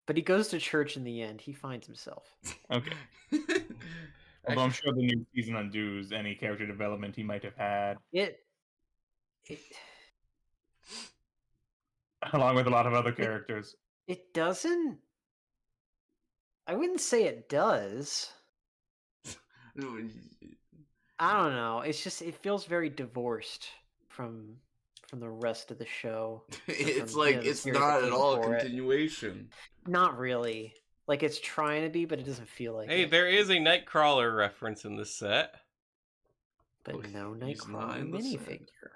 But he goes to church in the end. He finds himself. Okay. Although I'm sure the new season undoes any character development he might have had, It along with a lot of other characters. it doesn't. I wouldn't say it does. I don't know. It's just it feels very divorced from the rest of the show. It's from, like the it's series not that at came all a before it. continuation. Not really. Like it's trying to be, but it doesn't feel like Hey, it. there is a Nightcrawler reference in this set. But Look, no he's not Nightcrawler in the set. minifigure.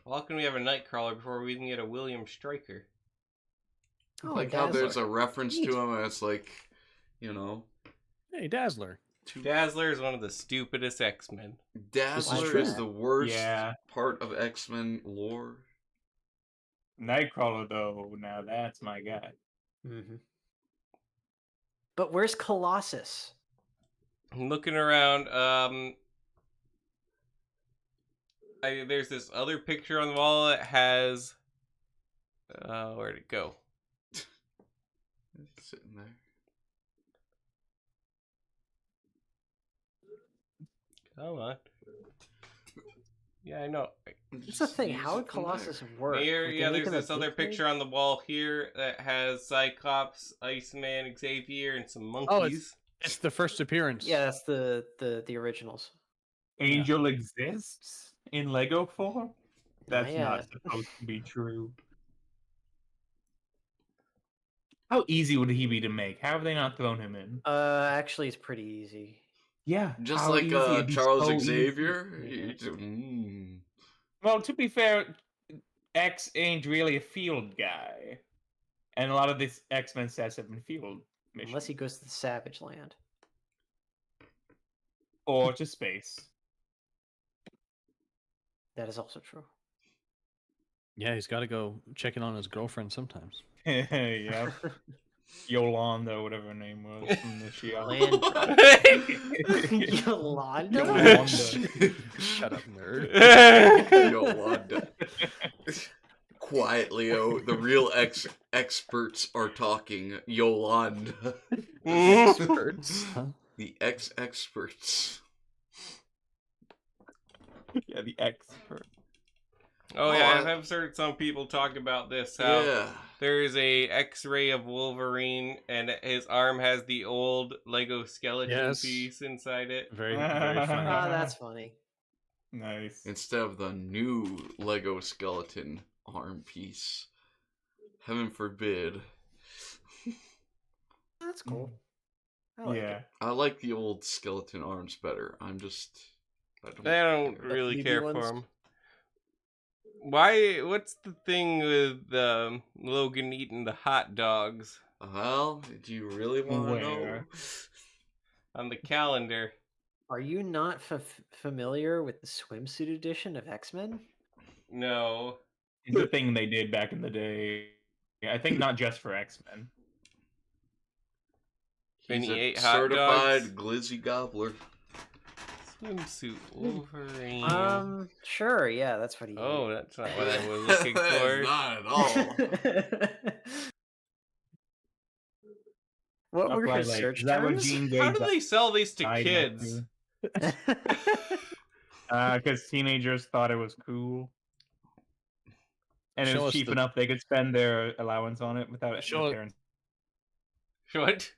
How can we have a Nightcrawler before we even get a William Stryker? Oh, Like and how there's Dazzler. a reference Neat. to him, and it's like, you know, Hey, Dazzler. Dazzler is one of the stupidest X-Men. Dazzler true. is the worst Yeah. part of X-Men lore. Nightcrawler, though, now that's my guy. Mm-hmm. But where's Colossus? I'm looking around. There's this other picture on the wall that has. Where'd it go? It's sitting there. Come on. Yeah, I know. That's the thing. How would Colossus work? Here, Would they yeah, make there's him a this other big thing? picture on the wall here that has Cyclops, Iceman, Xavier, and some Oh, monkeys. It's the first appearance. Yeah, that's the originals. Angel exists in Lego form? That's yet. not supposed to be true. How easy would he be to make? How have they not thrown him in? Actually, it's pretty easy. Yeah, Just how like easy, it'd be Charles so easy. Xavier. Yeah. Well, to be fair, X ain't really a field guy. And a lot of these X-Men sets have been field missions. Unless he goes to the Savage Land. Or to space. That is also true. Yeah, he's got to go check in on his girlfriend sometimes. Yeah. Yolanda, whatever her name was from the Shield. Yolanda? Yolanda. Shut up, nerd. Yolanda. Quietly, the real experts are talking. Yolanda. Experts. Huh? The experts. Yeah, the expert. Oh yeah, I've heard some people talk about this. How Yeah. there is a X-ray of Wolverine, and his arm has the old Lego skeleton Yes. piece inside it. Very, very funny. Oh, that's funny. Nice. Instead of the new Lego skeleton arm piece. Heaven forbid. That's cool. I like Yeah. it. I like the old skeleton arms better. I I don't The really 3D care ones? for him. Why? What's the thing with Logan eating the hot dogs Well, do you really want to know? Where? on the calendar? Are you not familiar with the swimsuit edition of X-Men? No. It's a thing they did back in the day. I think not just for X-Men. And He's he a ate hot certified dogs? glizzy gobbler. Swimsuit Wolverine. Sure, yeah, that's what he Oh, that's not what I was looking for. Not at all. What were Probably his search is that when terms? Jean How Grey do they sell these to died kids? Because teenagers thought it was cool. And it Show was us cheap the- enough they could spend their allowance on it without Show their it- parents. What?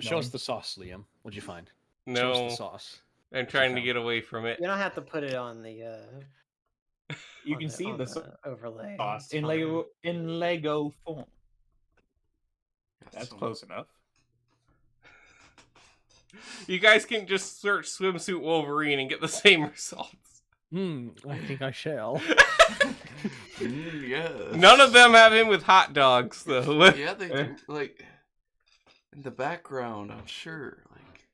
Show us the sauce, Liam. What'd you find? Show us No, the sauce. I'm trying to get away from it. You don't have to put it on the You on can see on the overlay. sauce It's in fine. Lego form. That's So- close enough. You guys can just search swimsuit Wolverine and get the same results. I think I shall. Yeah. None of them have him with hot dogs, though. Yeah, they do. Like, in the background, I'm sure. Like,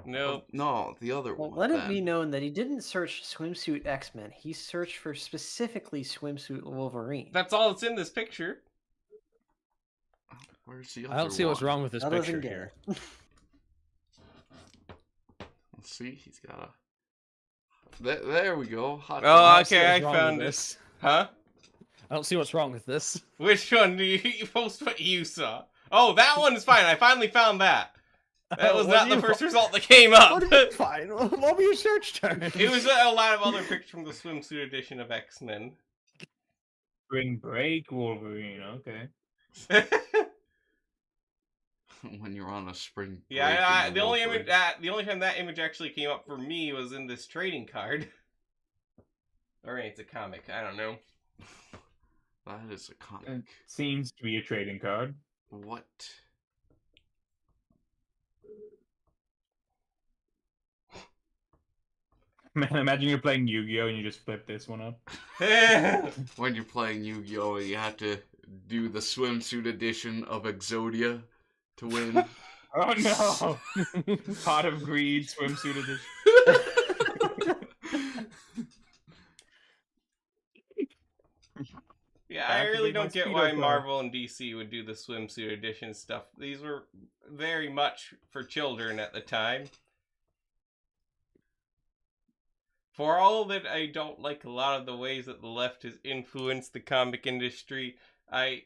Nope. No, the other Well, one. let it then. be known that he didn't search swimsuit X-Men. He searched for specifically swimsuit Wolverine. That's all that's in this picture. Where's the other I don't see what's one? wrong with this That doesn't picture get here. it. Let's see, he's got a. There we go. Hot Oh, dog. don't see okay, what's I wrong found with it. this. Huh? I don't see what's wrong with this. Which one do you post what you saw? Oh, that one is fine. I finally found that. That was What not do the you first wa- result that came up. What did you find? What were your search terms? It was a lot of other pictures from the swimsuit edition of X-Men. Spring Break Wolverine. Okay. When you're on a spring break. Yeah, in the only Wolverine. image the only time that image actually came up for me was in this trading card. Or it's a comic. I don't know. That is a comic. It seems to be a trading card. What? Man, imagine you're playing Yu-Gi-Oh! And you just flip this one up. When you're playing Yu-Gi-Oh, you have to do the swimsuit edition of Exodia to win. Oh no! Pot of Greed swimsuit edition. Yeah, Back I to really be my don't get Speedo why card. Marvel and DC would do the swimsuit edition stuff. These were very much for children at the time. For all that I don't like a lot of the ways that the left has influenced the comic industry, I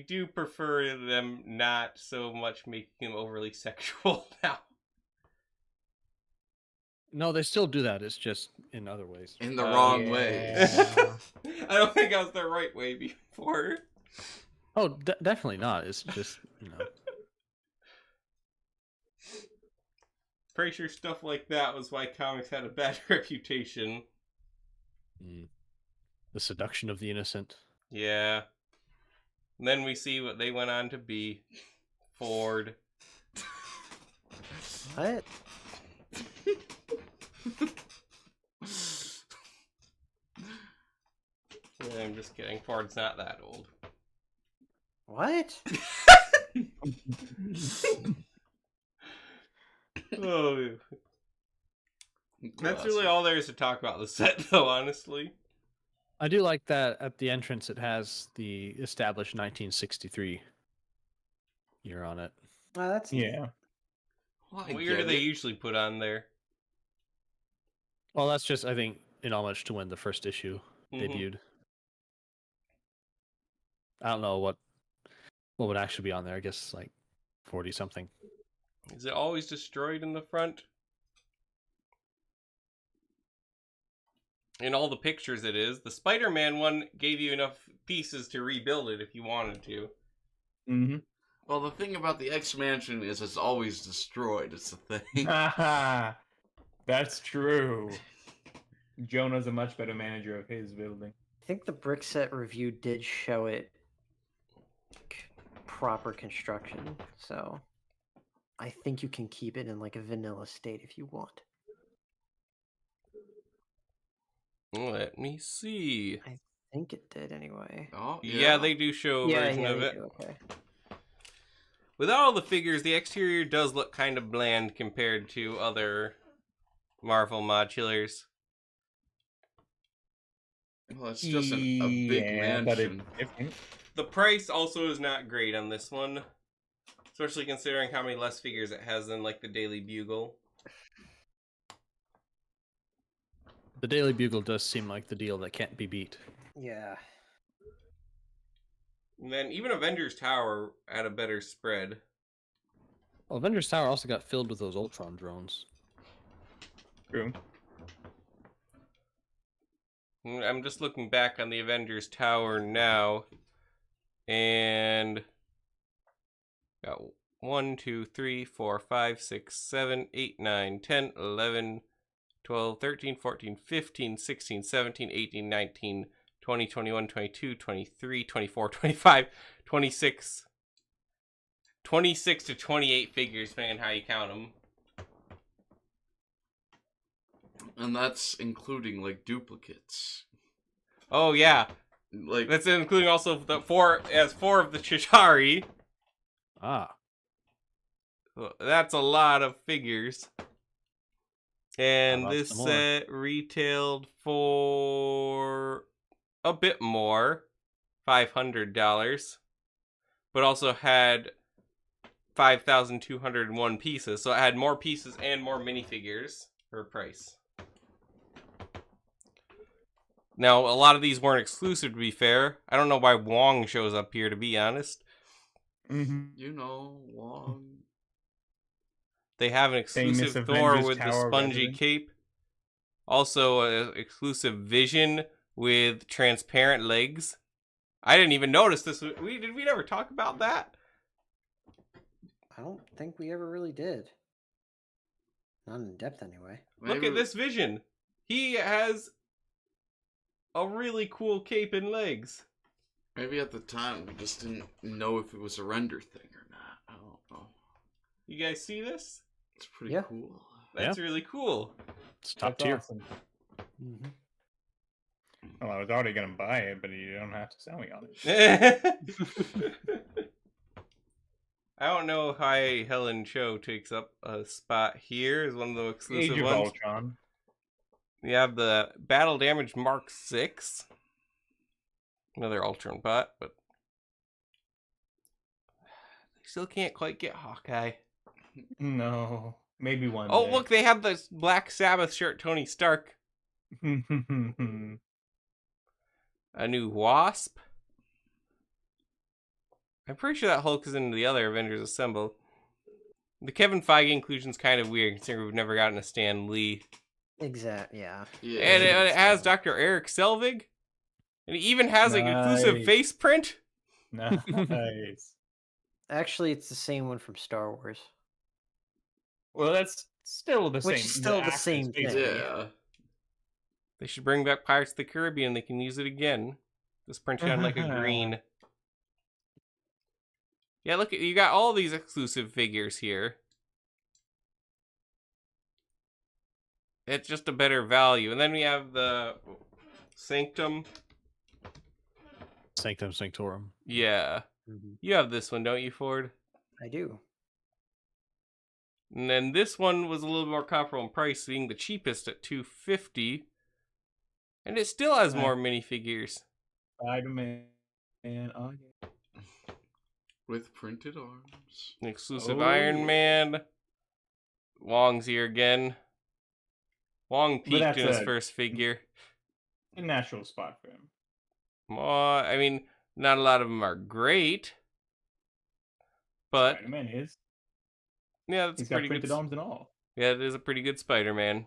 do prefer them not so much making them overly sexual now. No, they still do that. It's just in other ways. In the wrong ways. Yeah. I don't think I was the right way before. Oh, definitely not. It's just, you know. Pretty sure stuff like that was why comics had a bad reputation. The seduction of the innocent. Yeah. And then we see what they went on to be. Ford. What? I'm just kidding. Ford's not that old. What? Oh, that's really all there is to talk about the set, though, honestly. I do like that at the entrance it has the established 1963 year on it. Oh, that's neat. Yeah. Well, I What year do get they it. usually put on there? Well, that's just, I think, in homage to when the first issue Mhm. debuted. I don't know what would actually be on there. I guess like 40 something. Is it always destroyed in the front? In all the pictures it is. The Spider-Man one gave you enough pieces to rebuild it if you wanted to. Mm-hmm. Well, the thing about the X-Mansion is it's always destroyed. It's the thing. That's true. Jonah's a much better manager of his building. I think the brick set review did show it proper construction, so I think you can keep it in like a vanilla state if you want. Let me see. I think it did anyway. Oh, Yeah, they do show a version of they it. do, okay. Without all the figures, the exterior does look kind of bland compared to other Marvel modulars. Well, it's just a big but it's mansion. different. The price also is not great on this one. Especially considering how many less figures it has than like the Daily Bugle. The Daily Bugle does seem like the deal that can't be beat. Yeah. And then even Avengers Tower had a better spread. Well, Avengers Tower also got filled with those Ultron drones. True. I'm just looking back on the Avengers Tower now. And got 1, 2, 3, 4, 5, 6, 7, 8, 9, 10, 11, 12, 13, 14, 15, 16, 17, 18, 19, 20, 21, 22, 23, 24, 25, 26, 26 to 28 figures, depending on how you count them. And that's including, like, duplicates. Oh, yeah. Like, That's including also the four of the Chitauri. Ah, That's a lot of figures. And How about this some more? set retailed for a bit more, $500, but also had 5,201 pieces. So it had more pieces and more minifigures for a price. Now, a lot of these weren't exclusive, to be fair. I don't know why Wong shows up here, to be honest. You know, Wong. They have an Famous exclusive Thor Avengers with the Tower spongy resident. cape. Also, an exclusive Vision with transparent legs. I didn't even notice this. Did we never talk about that? I don't think we ever really did. Not in depth, anyway. Look at this Vision. He has a really cool cape and legs. Maybe at the time we just didn't know if it was a render thing or not. I don't know. You guys see this? It's pretty Yeah. cool. That's really cool. It's top That's tier. awesome. Mm-hmm. Well, I was already gonna buy it, but you don't have to sell me on it. I don't know why Helen Cho takes up a spot here as one of the exclusive Age of ones. Ultron. We have the Battle Damage Mark 6. Another Ultron bot, but they still can't quite get Hawkeye. No, maybe one. Oh, day. look, they have this Black Sabbath shirt, Tony Stark. A new Wasp. I'm pretty sure that Hulk is in the other Avengers Assemble. The Kevin Feige inclusion's kind of weird, considering we've never gotten a Stan Lee. Exactly. Yeah. Yeah. And it has Dr. Eric Selvig. And it even has an exclusive Nice. face print. Nice. Actually, it's the same one from Star Wars. Well, that's still the Which same. is still the actor's same face. thing. Yeah. They should bring back Pirates of the Caribbean. They can use it again. Just print it on like a green. Yeah, look, you got all these exclusive figures here. It's just a better value. And then we have the Sanctum. Sanctum Sanctorum. Yeah. Mm-hmm. You have this one, don't you, Ford? I do. And then this one was a little more comparable in price, being the cheapest at $250. And it still has more minifigures. Spider-Man. Oh, yeah. With printed arms. An exclusive Oh, Iron yeah. Man. Wong's here again. Wong But peaked that's in his a- first figure. A natural spot for him. I mean, not a lot of them are great. But, Spider-Man is. yeah, that's He's a got pretty printed good. arms and all. Yeah, it is a pretty good Spider-Man.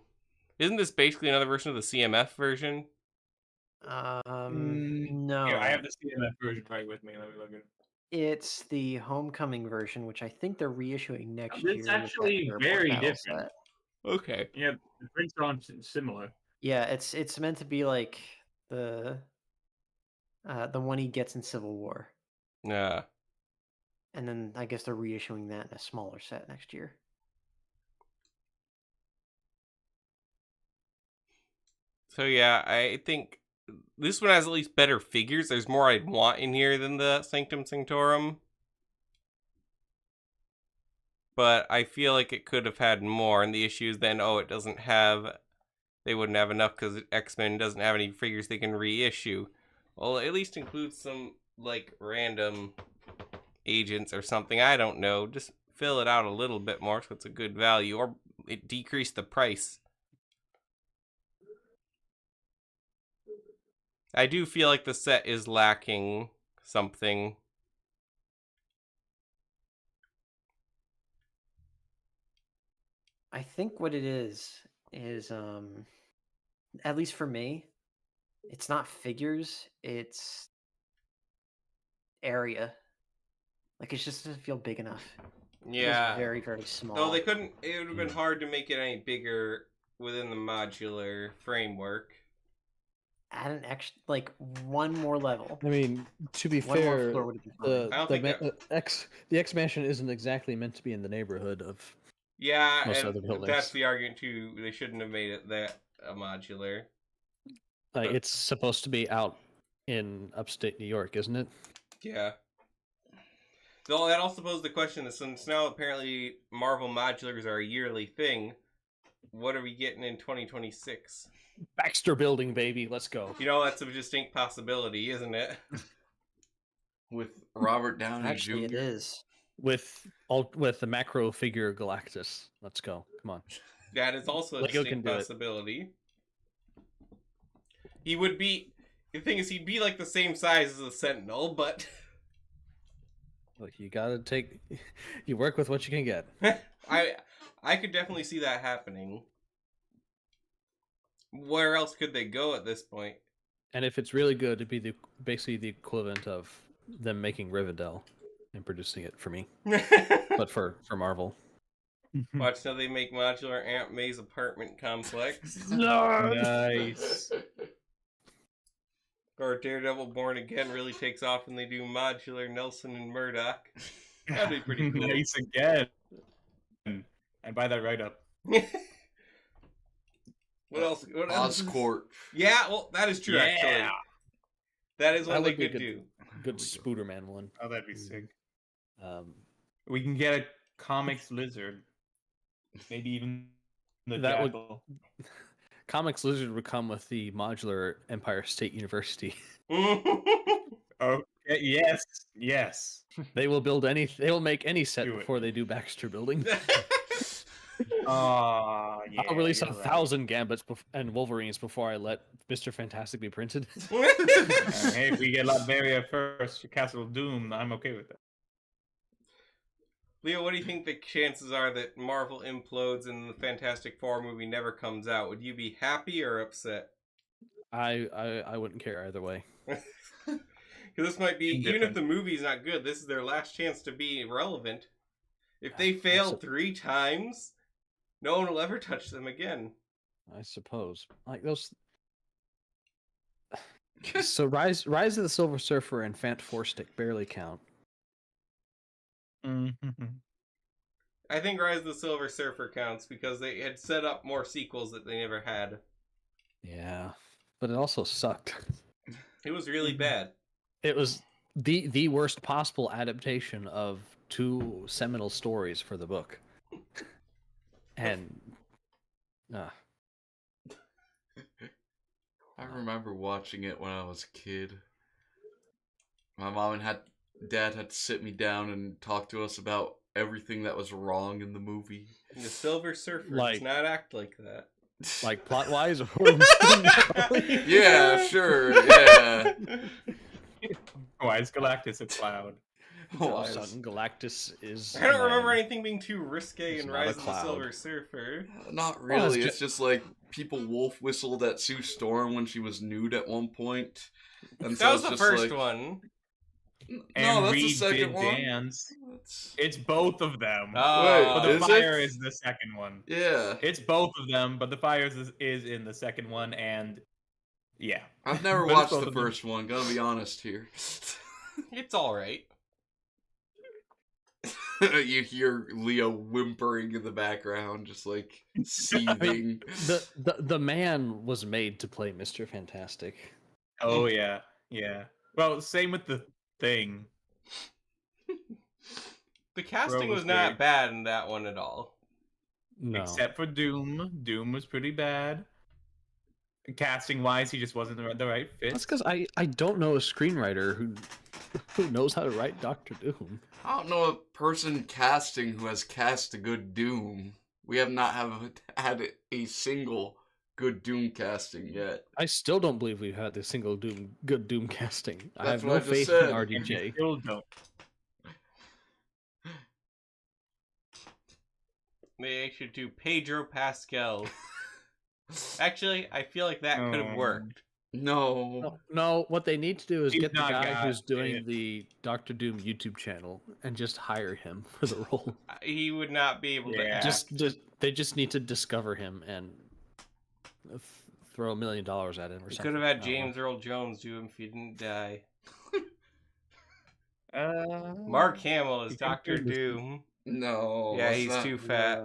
Isn't this basically another version of the CMF version? No. Here, I have the CMF version right with me. Let me look at it. It's the Homecoming version, which I think they're reissuing next It's year. with that actually purple very battle different. set. Okay. Yeah, the prints are on similar. Yeah, it's meant to be like the one he gets in Civil War, Yeah. and then I guess they're reissuing that in a smaller set next year. So yeah, I think this one has at least better figures. There's more I'd want in here than the Sanctum Sanctorum. But I feel like it could have had more, and the issue is then, it doesn't have... They wouldn't have enough because X-Men doesn't have any figures they can reissue. Well, at least include some, like, random agents or something. I don't know. Just fill it out a little bit more so it's a good value. Or it decrease the price. I do feel like the set is lacking something. I think what it is at least for me, it's not figures, it's area. Like, it just doesn't feel big enough. It feels Yeah. very, very small. No, they couldn't. It would have been hard to make it any bigger within the modular framework. Add an extra, like, one more level. I mean, to be One more fair, floor would be the fine. I don't the, think ma- the X mansion isn't exactly meant to be in the neighborhood of. Yeah, Most and other buildings. that's the argument too. They shouldn't have made it that modular. Like, it's supposed to be out in upstate New York, isn't it? Yeah. Though that also poses the question that since now apparently Marvel modulars are a yearly thing, what are we getting in 2026? Baxter Building, baby. Let's go. You know, that's a distinct possibility, isn't it? With Robert Downey Actually, it Jr. is. With the macro figure Galactus. Let's go. Come on. That is also a Lego distinct can do it. possibility. He would be... The thing is, he'd be like the same size as a Sentinel, but... Look, you gotta take... You work with what you can get. I could definitely see that happening. Where else could they go at this point? And if it's really good, it'd be basically the equivalent of them making Rivendell and producing it for me. But for Marvel. Watch till they make modular Aunt May's apartment complex. Nice. Or Daredevil Born Again really takes off and they do modular Nelson and Murdoch. That'd be pretty cool. Nice again. And buy that right up. What else? What else? Oscorp. Yeah, well, that is true, actually. That is That what they would be could good. do. Good Spooderman one. Oh, that'd be sick. We We can get a comics lizard. Maybe even the That would- jackal. Comics Lizard would come with the modular Empire State University. Oh, yes. Yes. They will build any. They will make any set Do it. before they do Baxter Building. Oh, yeah. I'll release you're right. 1,000 Gambits and Wolverines before I let Mr. Fantastic be printed. Hey, if we get Latveria first for Castle of Doom, I'm okay with that. Leo, what do you think the chances are that Marvel implodes and the Fantastic Four movie never comes out? Would you be happy or upset? I wouldn't care either way. Because this might be, even if Indifferent. the movie's not good, this is their last chance to be relevant. If they fail 3 times, no one will ever touch them again. I suppose. Like those. So Rise of the Silver Surfer and Fant Four Stick barely count. Mm-hmm. I think Rise of the Silver Surfer counts because they had set up more sequels that they never had. Yeah, but it also sucked. It was really bad. It was the worst possible adaptation of 2 seminal stories for the book. And I remember watching it when I was a kid. My mom and dad had to sit me down and talk to us about everything that was wrong in the movie. And the Silver Surfer Like- does not act like that. like plot wise, Yeah, sure, yeah. Why is Galactus a cloud? All Why of a is- sudden, Galactus is. I don't a remember man. anything being too risque He's in not a Rise of the cloud. Silver Surfer. Not Well, it's really. It's just like people wolf whistled at Sue Storm when she was nude at one point. And so That was it's the just first like, one. No, And that's the Reed second did one. dance. That's... It's both of them. Oh, But the is it? fire is the second one. Yeah. It's both of them, but the fire is in the second one, and yeah. I've never But it's watched both the of them. first one, gotta be honest here. it's alright. You hear Leo whimpering in the background, just like seething. The man was made to play Mr. Fantastic. Oh yeah, yeah. Well, same with the Thing. The casting Bro was was not great. bad in that one at all. No, Except for Doom. Doom was pretty bad. Casting wise, he just wasn't the right fit. that's because I don't know a screenwriter who knows how to write Doctor Doom. I don't know a person casting who has cast a good Doom. We have not had a single good Doom casting yet. I still don't believe we've had a single good Doom casting. I That's have what no I just faith said. in And you RDJ. still don't. They should do Pedro Pascal. Actually, I feel like that could have worked. No. No, what they need to do is He's get the not guy who's God, doing yeah. the Doctor Doom YouTube channel and just hire him for the role. He would not be able to Yeah. act. They just need to discover him and throw $1 million at him or We something. could have I had don't know. James Earl Jones do him if he didn't die. Uh, Mark Hamill is you can Doctor do this. Doom. No. Yeah, that's he's not- too fat.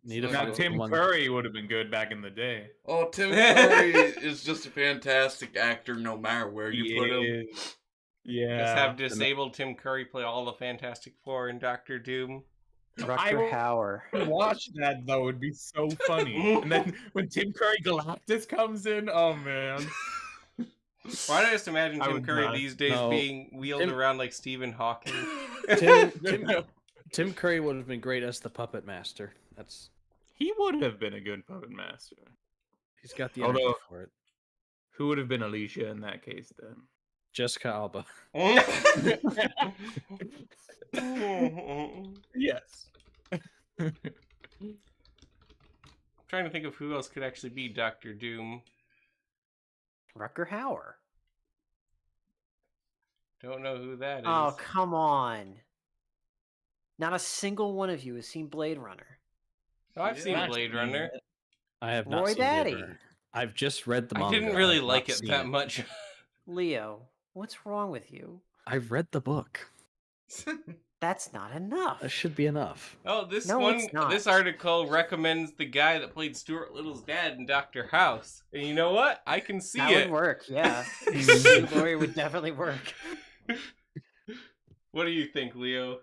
Need to Now, Now find Tim one- Curry would have been good back in the day. Oh, Tim Curry is just a fantastic actor no matter where you put him. Yeah. Just have disabled Tim Curry play all the Fantastic Four in Doctor Doom. Rutger will- Hauer. Watch that though; it'd be so funny. And then when Tim Curry Galactus comes in, oh man, Why do I just imagine I Tim would Curry not. these days No. being wheeled Tim- around like Stephen Hawking? Tim Curry would have been great as the puppet master. He would have been a good puppet master. He's got the energy Although- for it. Who would have been Alicia in that case then? Jessica Alba. Yes. Trying to think of who else could actually be Doctor Doom. Rutger Hauer. Don't know who that is. Oh, come on. Not a single one of you has seen Blade Runner. Oh, I've seen Not Blade seen Runner. it. I have not Roy seen Blade Daddy. Runner. I've just read the I manga. didn't really I've like not it seen that much. Leo, what's wrong with you? I've read the book. That's not enough. That should be enough. Oh, this No, one, it's not. this article recommends the guy that played Stuart Little's dad in Doctor House. And you know what? I can see That it. would work, yeah. Hugh Laurie would definitely work. What do you think, Leo?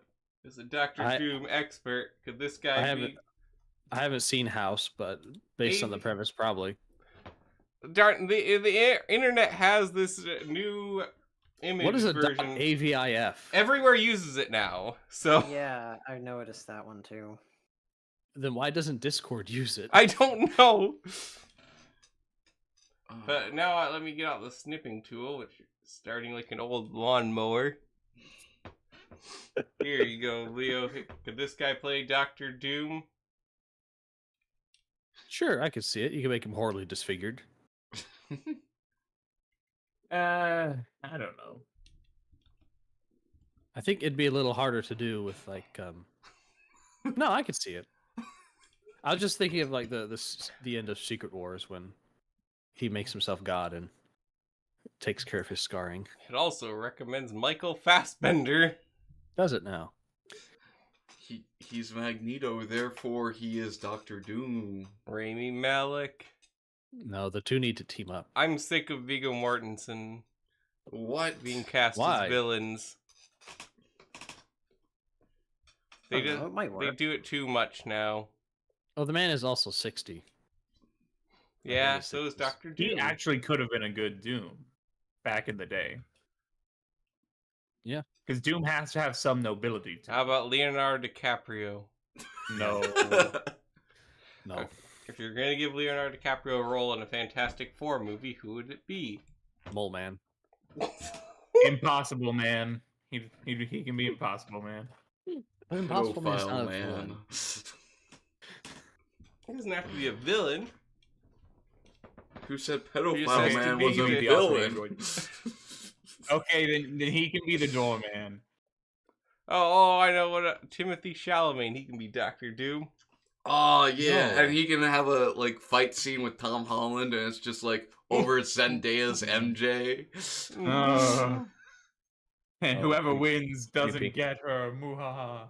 As a Doctor Doom expert, could this guy I haven't seen House, but based on the premise, probably. Darn, the internet has this new image What is a version. AVIF? Everywhere uses it now, so Yeah, I noticed that one too. Then why doesn't Discord use it? I don't know. But now let me get out the snipping tool, which is starting like an old lawnmower. Here you go, Leo. Could this guy play Doctor Doom? Sure, I could see it. You can make him horribly disfigured. I don't know. I think it'd be a little harder to do with like No, I could see it. I was just thinking of like the end of Secret Wars when he makes himself God and takes care of his scarring. It also recommends Michael Fassbender. Does it now? He's Magneto, therefore he is Doctor Doom. Rami Malek. No, the two need to team up. I'm sick of Viggo Mortensen What? being cast Why? as villains. I don't know, it might They work. do it too much now. Oh, the man is also 60. Yeah, his so is 60s. Doctor Doom. He actually could have been a good Doom back in the day. Yeah. Because Doom has to have some nobility to How about Leonardo DiCaprio? No. No. If you're gonna give Leonardo DiCaprio a role in a Fantastic Four movie, who would it be? Mole Man. Impossible Man. He can be Impossible Man. Impossible Man's Pedophile not a man. villain. He doesn't have to be a villain. Who said He just pedophile has to man be was a the villain? Okay, then he can be the doorman. Oh, I know what. Timothy Chalamet. He can be Doctor Doom. Oh yeah, No. and he can have a like fight scene with Tom Holland, and it's just like over Zendaya's MJ. And Oh, whoever creepy. wins doesn't Creepy. get her. Muhaha.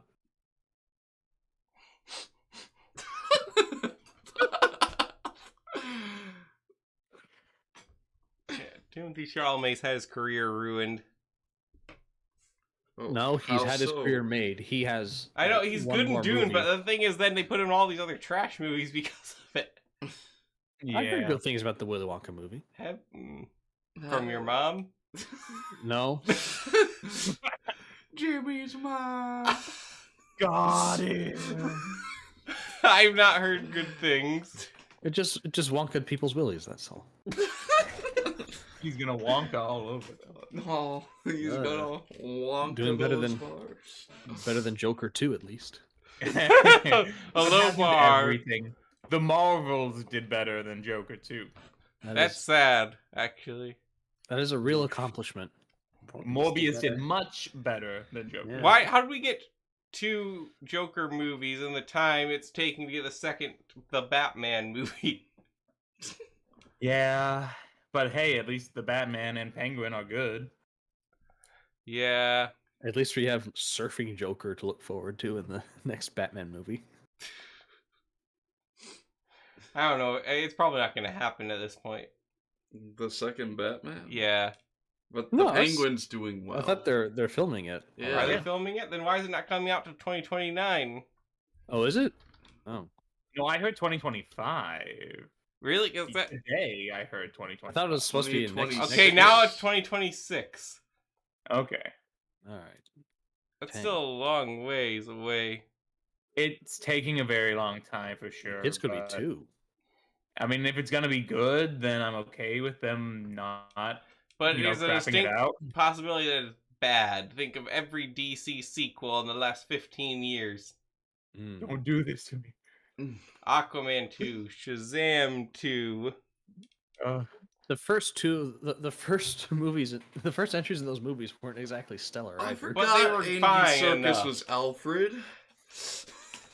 Yeah, Timothy Chalamet's had his career ruined. Oh, No, he's how had his so? career made. He has. I know like, he's one good in more Dune, movie. but the thing is, then they put him in all these other trash movies because of it. I heard Yeah. good things about the Willy Wonka movie. From your mom. No, Jimmy's mom. Got it. I've not heard good things. it just Wonka people's willies. That's all. He's gonna Wonka all over them. No, he's gonna Wonka Doing better those than- bars. Better than Joker 2, at least. Hello, That did bar. everything. The Marvels did better than Joker 2. That's sad, actually. That is a real accomplishment. Morbius did much better than Joker. Yeah. Why? How did we get two Joker movies in the time it's taking to get the Batman movie? Yeah, but hey, at least the Batman and Penguin are good. Yeah. At least we have surfing Joker to look forward to in the next Batman movie. I don't know. It's probably not going to happen at this point. The second Batman. Yeah. But the No, I s- Penguin's doing well. I thought they're filming it. Yeah. Are they filming it? Then why is it not coming out till 2029? Oh, is it? Oh, No, I heard 2025. Really? Is that Today I heard 2025. I thought it was supposed to be in next. 2026. okay? next Now year. it's 2026. Okay. All right. That's Dang. still a long ways away. It's taking a very long time for sure. It's gonna but- be 2. I mean, if it's gonna be good, then I'm okay with them not, But you know, there's a crapping it distinct out. possibility that it's bad. Think of every DC sequel in the last 15 years. Mm. Don't do this to me. Aquaman 2, Shazam 2. The first 2, the first movies, the first entries in those movies weren't exactly stellar I either. forgot they were Andy fine Serkis enough. was Alfred.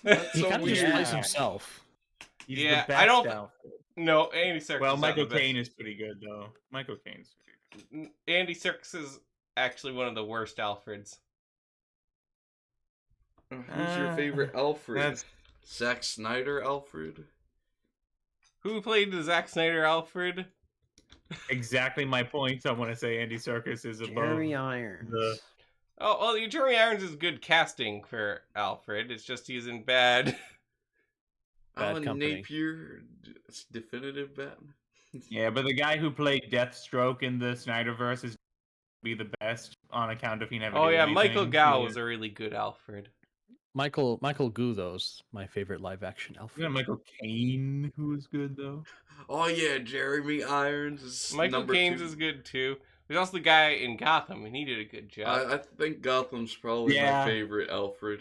That's He so kind of just weird. plays Yeah. himself. He's Yeah, the best I don't- Alfred. No, Andy Serkis. Well, is not Michael the best. Caine is pretty good though. Michael Caine's pretty good. Andy Serkis is actually one of the worst Alfreds. Who's your favorite Alfred? That's Zack Snyder Alfred? Who played the Zack Snyder Alfred? exactly my point. I want to say Andy Serkis is above. Jeremy Irons. the- Oh, well, Jeremy Irons is good casting for Alfred. It's just he's in bad. Bad Alan company. Napier, it's definitive Batman. Yeah, but the guy who played Deathstroke in the Snyderverse is be the best on account of he never. Oh did yeah, anything. Michael Gow He- was a really good Alfred. Michael Gu, though's my favorite live action Alfred. Yeah, Michael Caine, who was good though. Oh yeah, Jeremy Irons is Michael number Caine's 2. is good too. There's also the guy in Gotham, and he did a good job. I think Gotham's probably Yeah. my favorite Alfred.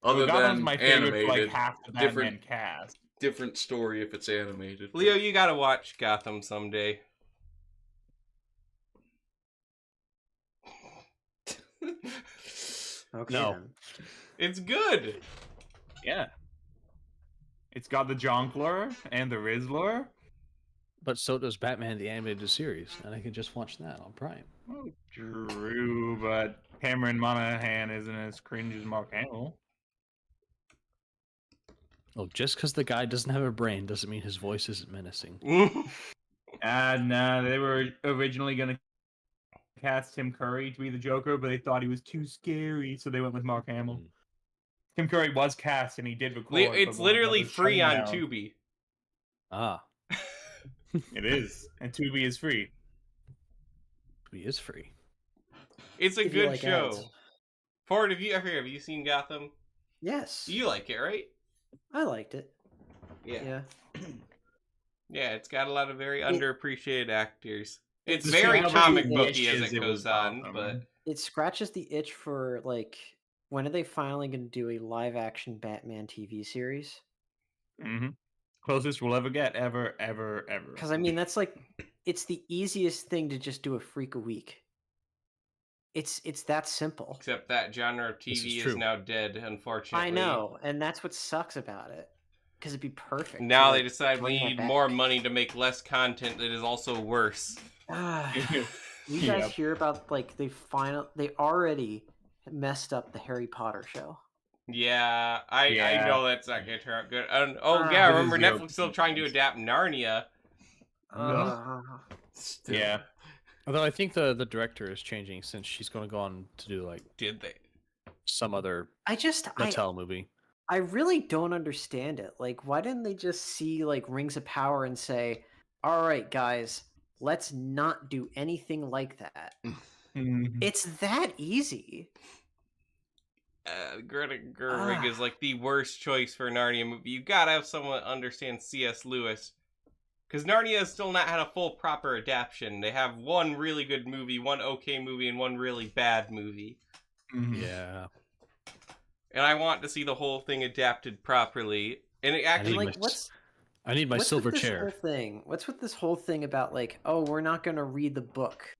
Other Gotham's than my favorite for, animated, like half the Batman different- cast. different story if it's animated. but- Leo, you gotta watch Gotham someday. Okay. No. then. It's good. Yeah. It's got the Jonkler and the Rizzler. But so does Batman the Animated Series, and I can just watch that on Prime. True, but Cameron Monaghan isn't as cringe as Mark Hamill. Oh, just because the guy doesn't have a brain doesn't mean his voice isn't menacing. Nah, they were originally gonna cast Tim Curry to be the Joker, but they thought he was too scary, so they went with Mark Hamill. Mm. Tim Curry was cast, and he did record. It's but literally wanted to free shut on him down. Tubi. Ah, It is, and Tubi is free. he is free. It's a If you good like show. ads. Ford, have you seen Gotham? Yes. You like it, right? I liked it. Yeah. Yeah. Yeah, it's got a lot of very It- underappreciated actors. It's Just very how many comic wishes booky as it it goes was on, Gotham. but It scratches the itch for like when are they finally going to do a live action Batman TV series? Mm-hmm. Closest we'll ever get, ever. Because I mean that's like it's the easiest thing to just do a freak a week. It's that simple. except that genre of This is TV is true. now dead, unfortunately. I know, and that's what sucks about it. Because it'd be perfect. to, Now they like, decide we bring that need back. more money to make less content that is also worse. Ah, you guys Yep. hear about like they already messed up the Harry Potter show. Yeah, I Yeah. know that's not gonna turn out good. And, oh Ah, yeah, this remember is the Netflix still trying to adapt Narnia. Still. Yeah. Although I think the director is changing since she's going to go on to do like Did they? some other I Mattel movie. I really don't understand it. Like, why didn't they just see like Rings of Power and say, "All right, guys, let's not do anything like that." Mhm. It's that easy. Greta Gerwig Ah. is like the worst choice for a Narnia movie. You gotta have someone that understands C.S. Lewis. Because Narnia has still not had a full proper adaptation. They have one really good movie, one okay movie, and one really bad movie. Mhm. Yeah. And I want to see the whole thing adapted properly. And it need actually, my- Like, what's I need my what's silver with this chair. whole thing? What's with this whole thing about like, oh, we're not going to read the book?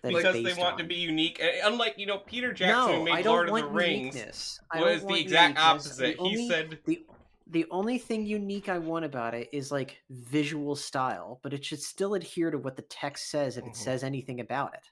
that it's because they based want to on? be unique. And unlike, Peter Jackson who No, made I don't Lord of want the Rings, uniqueness. I was don't the want exact uniqueness. opposite. He said, The only thing unique I want about it is like visual style, but it should still adhere to what the text says if it Mhm. says anything about it.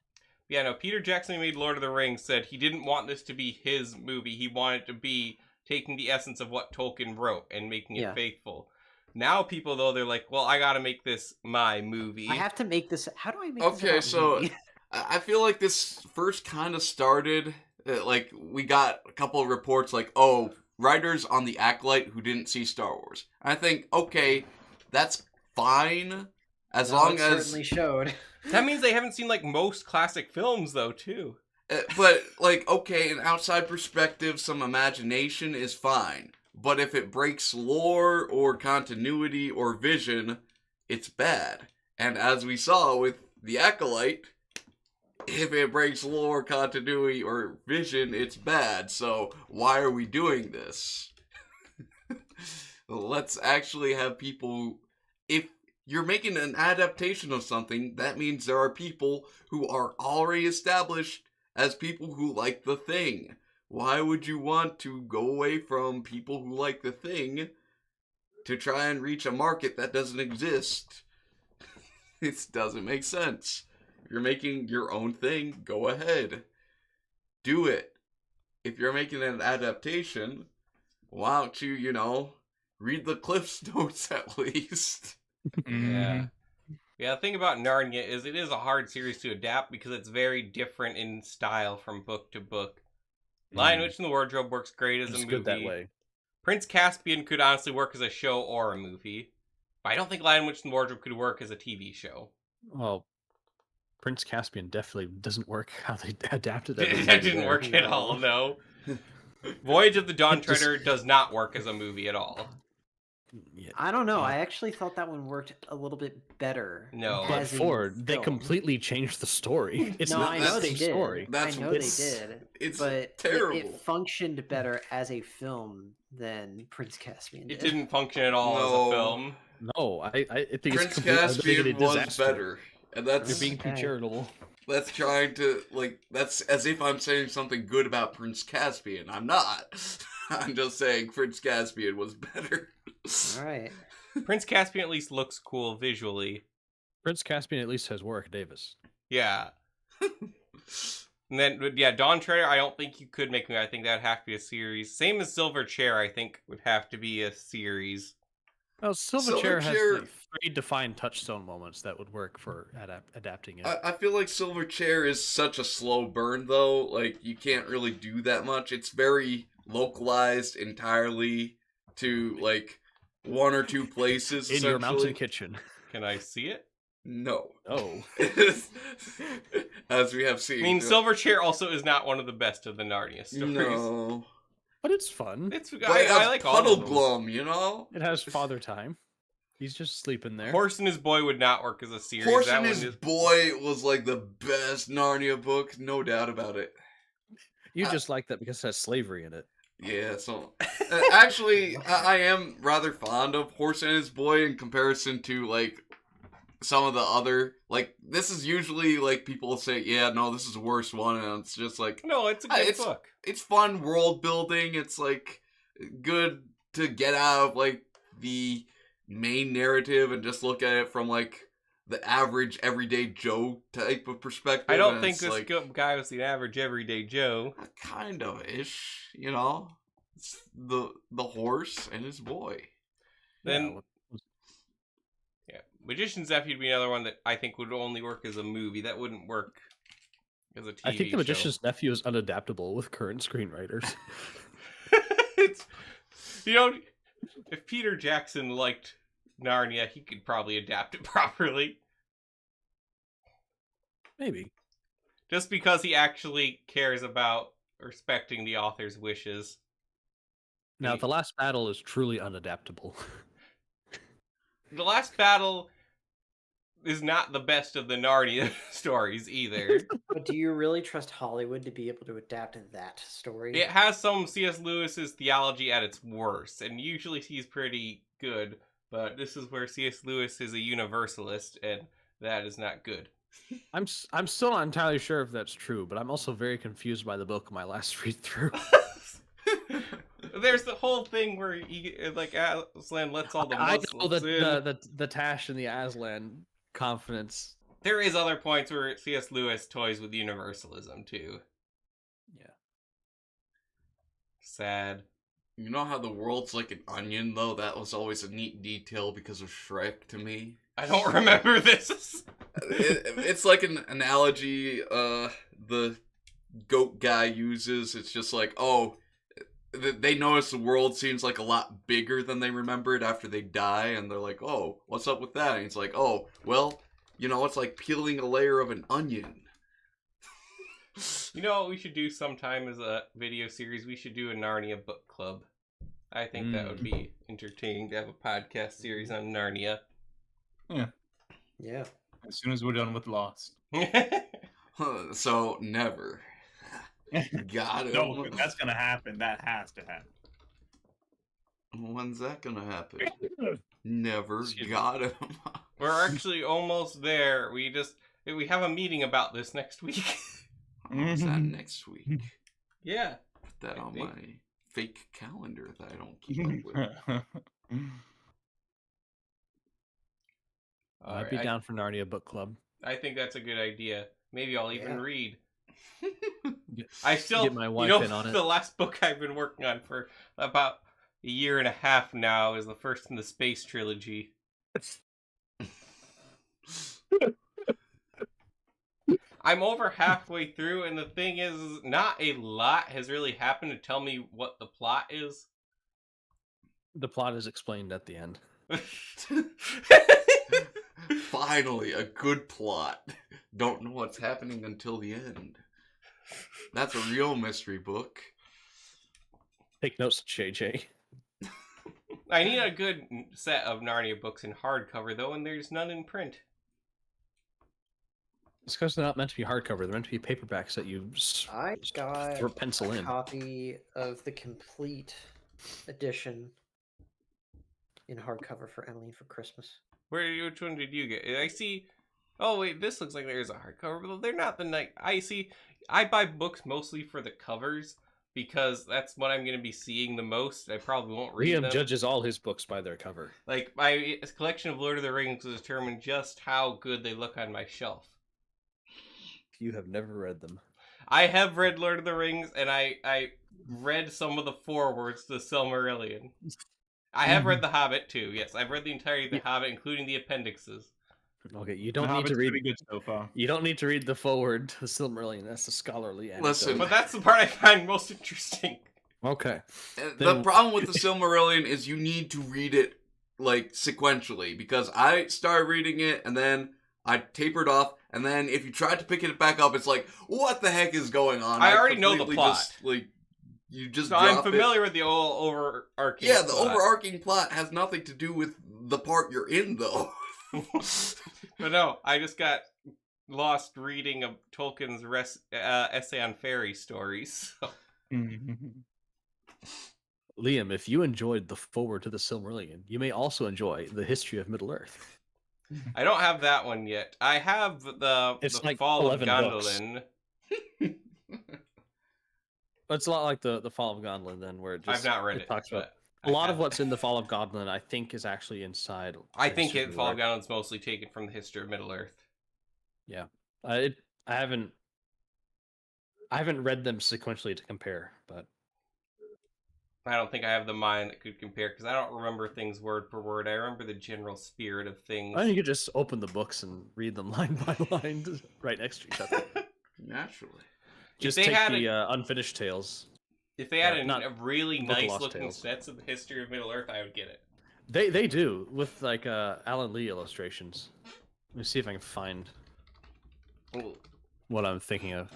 yeah, no, Peter Jackson who made Lord of the Rings said he didn't want this to be his movie. He wanted to be taking the essence of what Tolkien wrote and making it Yeah. faithful. Now people, though, they're like, well, I gotta make this my movie. I have to make this. How do I make this? Okay, about so me? I feel like this first kind of started, like, we got a couple of reports like, oh, writers on The Acolyte who didn't see Star Wars. And I think, okay, that's fine as No, long it as. certainly showed. That means they haven't seen like most classic films though too. But like, okay, an outside perspective, some imagination is fine. But if it breaks lore or continuity or vision, it's bad. And as we saw with The Acolyte, if it breaks lore, continuity, or vision, it's bad. So why are we doing this? Let's actually have people... If you're making an adaptation of something, that means there are people who are already established as people who like the thing. Why would you want to go away from people who like the thing to try and reach a market that doesn't exist? It doesn't make sense. If you're making your own thing, go ahead. Do it. If you're making an adaptation, why don't you, read the Cliff's Notes at least? Yeah. Yeah, the thing about Narnia is it is a hard series to adapt because it's very different in style from book to book. Lion, Witch, and the Wardrobe works great as a movie. Good that way. Prince Caspian could honestly work as a show or a movie. But I don't think Lion, Witch, and the Wardrobe could work as a TV show. Well, Prince Caspian definitely doesn't work how they adapted it. That didn't work at all, no. Voyage of the Dawn Treader does not work as a movie at all. Yeah. I don't know. I actually thought that one worked a little bit better. No. But as a Ford, they film. completely changed the story. It's No, not I the know they same did. story. That's I know what's- they did. It's But terrible. it functioned better as a film than Prince Caspian did. It didn't function at all as No. a film. No, I think Prince it's complete, I think Caspian it was disaster. better. And that's You're being too Okay. charitable. that's trying to, that's as if I'm saying something good about Prince Caspian. I'm not. I'm just saying Prince Caspian was better. All right. Prince Caspian at least looks cool visually. Prince Caspian at least has Warwick Davis. Yeah. And then, yeah, Dawn Treader, I don't think you could make me. I think that'd have to be a series. Same as Silver Chair, I think would have to be a series. Well, Silverchair has Silverchair- like 3 defined touchstone moments that would work for adapting it. I feel like Silverchair is such a slow burn, though. Like, you can't really do that much. It's very localized entirely to, like, 1 or 2 places, In your mountain essentially. kitchen. Can I see it? No. Oh. As we have I seen. mean, Silver Chair also is not one of the best of the Narnia stories. No. But it's fun. It's But I like all Puddle of them. Glum, It has father time. He's just sleeping there. Horse and His Boy would not work as a series. Horse That and one His is- Boy was like the best Narnia book, no doubt about it. You just like that because it has slavery in it. Yeah, so actually, I am rather fond of Horse and His Boy in comparison to like some of the other. Like, this is usually like people say, yeah, no, this is the worst one, and it's just like No, it's a good It's- book. it's fun world building. It's like good to get out of like the main narrative and just look at it from like the average everyday Joe type of perspective. I don't and think it's this like, guy was the average everyday Joe. kind of ish, It's the horse and his boy. Then, yeah, Magician's Nephew would be another one that I think would only work as a movie. That wouldn't work as a TV I think The show. Magician's Nephew is unadaptable with current screenwriters. It's, if Peter Jackson liked Narnia, he could probably adapt it properly. Maybe. Just because he actually cares about respecting the author's wishes. Now, The Last Battle is truly unadaptable. The Last Battle is not the best of the Narnia stories either. But do you really trust Hollywood to be able to adapt that story? It has some C.S. Lewis's theology at its worst, and usually he's pretty good, but this is where C.S. Lewis is a universalist, and that is not good. I'm still not entirely sure if that's true, but I'm also very confused by the book my last read through. There's the whole thing where he, like, Aslan lets all the I Muslims know that in. the Tash and the Aslan confidence. There is other points where C.S. Lewis toys with universalism, too. Yeah. Sad. You know how the world's like an onion, though? That was always a neat detail because of Shrek to me. I don't remember this. It's like an analogy the goat guy uses. It's just like, oh, they notice the world seems like a lot bigger than they remembered after they die, and they're like, "Oh, what's up with that?" And it's like, "Oh, well, it's like peeling a layer of an onion." You know what we should do sometime as a video series? We should do a Narnia book club. I think that would be entertaining to have a podcast series on Narnia. Yeah. As soon as we're done with Lost. So never. Got him. No, that's gonna happen. That has to happen. When's that gonna happen? Never. Excuse Got him. We're actually almost there. We have a meeting about this next week. Is that next week? Yeah. Put that on think. my fake calendar that I don't keep up with. I'd be down for Narnia book club. I think that's a good idea. Maybe I'll even Yeah. read. Get- I still get my wife in on it. The last book I've been working on for about a year and a half now is the first in the space trilogy. I'm over halfway through, and the thing is, not a lot has really happened to tell me what the plot is. The plot is explained at the end. Finally, a good plot. Don't know what's happening until the end. That's a real mystery book. Take notes, JJ. I need a good set of Narnia books in hardcover, though, and there's none in print. It's because they're not meant to be hardcover. They're meant to be paperbacks that you I got or pencil a in. copy of the complete edition in hardcover for Emily for Christmas. Which one did you get? I see. Oh wait, this looks like there's a hardcover, but they're not the night. I see. I buy books mostly for the covers because that's what I'm going to be seeing the most. I probably won't read Liam them. judges all his books by their cover. Like my collection of Lord of the Rings will determine just how good they look on my shelf. You have never read them. I have read Lord of the Rings, and I read some of the forewords to Silmarillion. I have read The Hobbit too. Yes, I've read the entirety of The Hobbit, including the appendixes. Okay, you don't The need to Hobbit's read. pretty good so far. You don't need to read the forward to the Silmarillion. That's the scholarly anecdote. Listen. But that's the part I find most interesting. Okay. The Then- problem with the Silmarillion is you need to read it, like, sequentially. Because I started reading it, and then I tapered off, and then if you tried to pick it back up, it's like, what the heck is going on? I already know the completely plot. Just, like, you just So drop I'm familiar with the whole overarching. Yeah, the plot. overarching plot has nothing to do with the part you're in, though. But no, I just got lost reading of Tolkien's essay on fairy stories. So. Liam, if you enjoyed the forward to the Silmarillion, you may also enjoy the history of Middle Earth. I don't have that one yet. I have the like Fall of 11 books. Gondolin. It's a lot like the Fall of Gondolin, then, where it just I've not read it. talks about but a lot of have. what's in the Fall of Gondolin. I think is actually inside. I the think history of Fall of Middle Earth. Gondolin's mostly taken from the history of Middle Earth. I haven't read them sequentially to compare, but I don't think I have the mind that could compare because I don't remember things word for word. I remember the general spirit of things. I think you could just open the books and read them line by line, right next to each other. Naturally. Just they take had the unfinished tales. If they had not a really Book of nice Lost looking Tales. sets of the history of Middle Earth, I would get it. They do with like Alan Lee illustrations. Let me see if I can find Ooh, what I'm thinking of.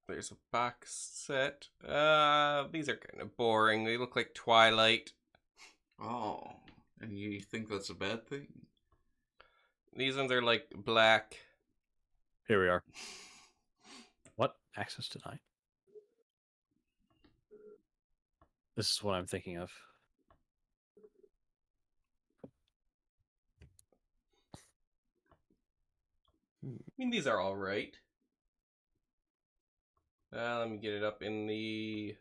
there's a box set. These are kind of boring. They look like Twilight. Oh, and you think that's a bad thing? These ones are like black. Here we are. What? Access denied? This is what I'm thinking of. I mean, these are all right. Let me get it up in the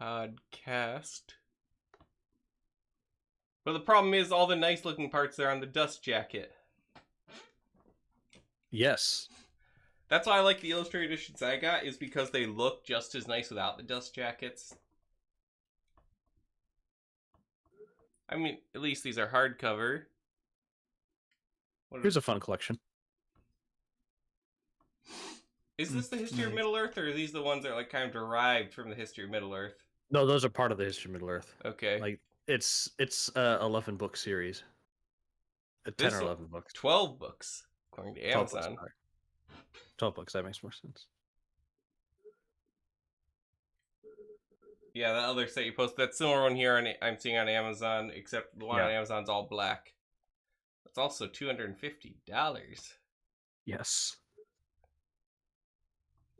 podcast. But the problem is all the nice looking parts are on the dust jacket. Yes. That's why I like the illustrated editions I got, is because they look just as nice without the dust jackets. I mean, at least these are hardcover. Here's a fun collection. Is this the history of Nice. Middle Earth, or are these the ones that are like kind of derived from the history of Middle Earth? No, those are part of the history of Middle Earth. Okay. Like it's 11 book series. 10 or This 11 books. 12 books, according to 12 books, Amazon. sorry. 12 books, that makes more sense. Yeah, that other site you posted, that similar one here I'm seeing on Amazon, except the one on Amazon's all black. It's also $250. Yes.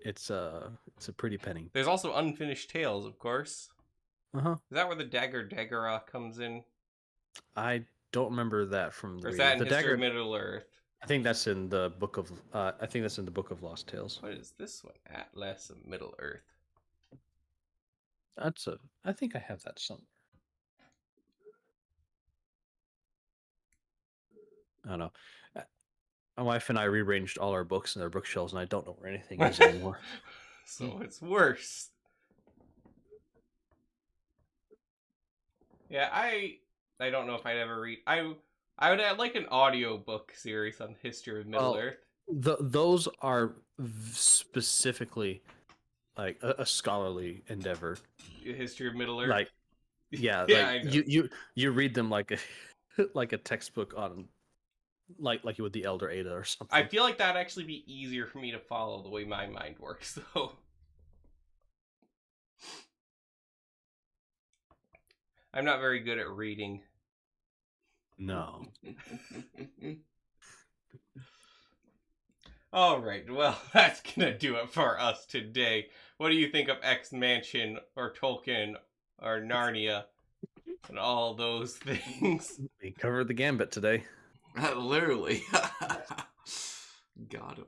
It's a pretty penny. There's also Unfinished Tales, of course. Uh-huh. Is that where the Daggera comes in? I don't remember that from Or is reading. that in The History dagger. of Middle Earth? I think that's in the book of. I think that's in the book of Lost Tales. What is this one? Atlas of Middle Earth. I think I have that somewhere. I don't know. My wife and I rearranged all our books in their bookshelves, and I don't know where anything is anymore. So it's worse. Yeah, I don't know if I'd ever read. I would like an audio book series on the history of Middle Well, Earth. Those are specifically like a scholarly endeavor. The history of Middle Earth. Like, yeah, Yeah, I like know. you read them like a like a textbook on like you would the Elder Ada or something. I feel like that'd actually be easier for me to follow the way my mind works, though. I'm not very good at reading. No. All right, well, that's gonna do it for us today. What do you think of X Mansion or Tolkien or Narnia and all those things? We covered the gambit today. Literally. Got him.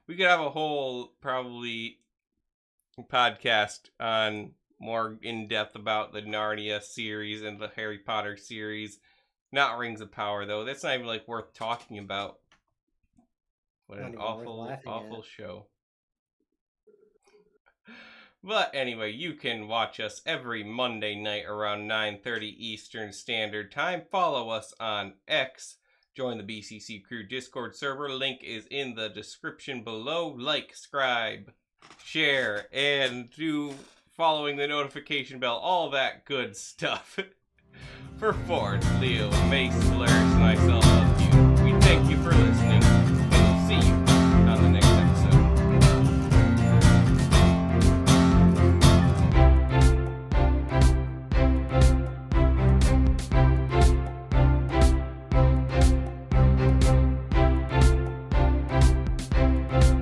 We could have a whole probably podcast on more in depth about the Narnia series and the Harry Potter series. Not Rings of Power though. That's not even like worth talking about. What Not an even worth awful, laughing awful at. show. But anyway, you can watch us every Monday night around 9:30 Eastern Standard Time. Follow us on X. Join the BCC Crew Discord server. Link is in the description below. Like, subscribe, share, and do following the notification bell. All that good stuff. For Ford, Leo, Mace, Lurs, and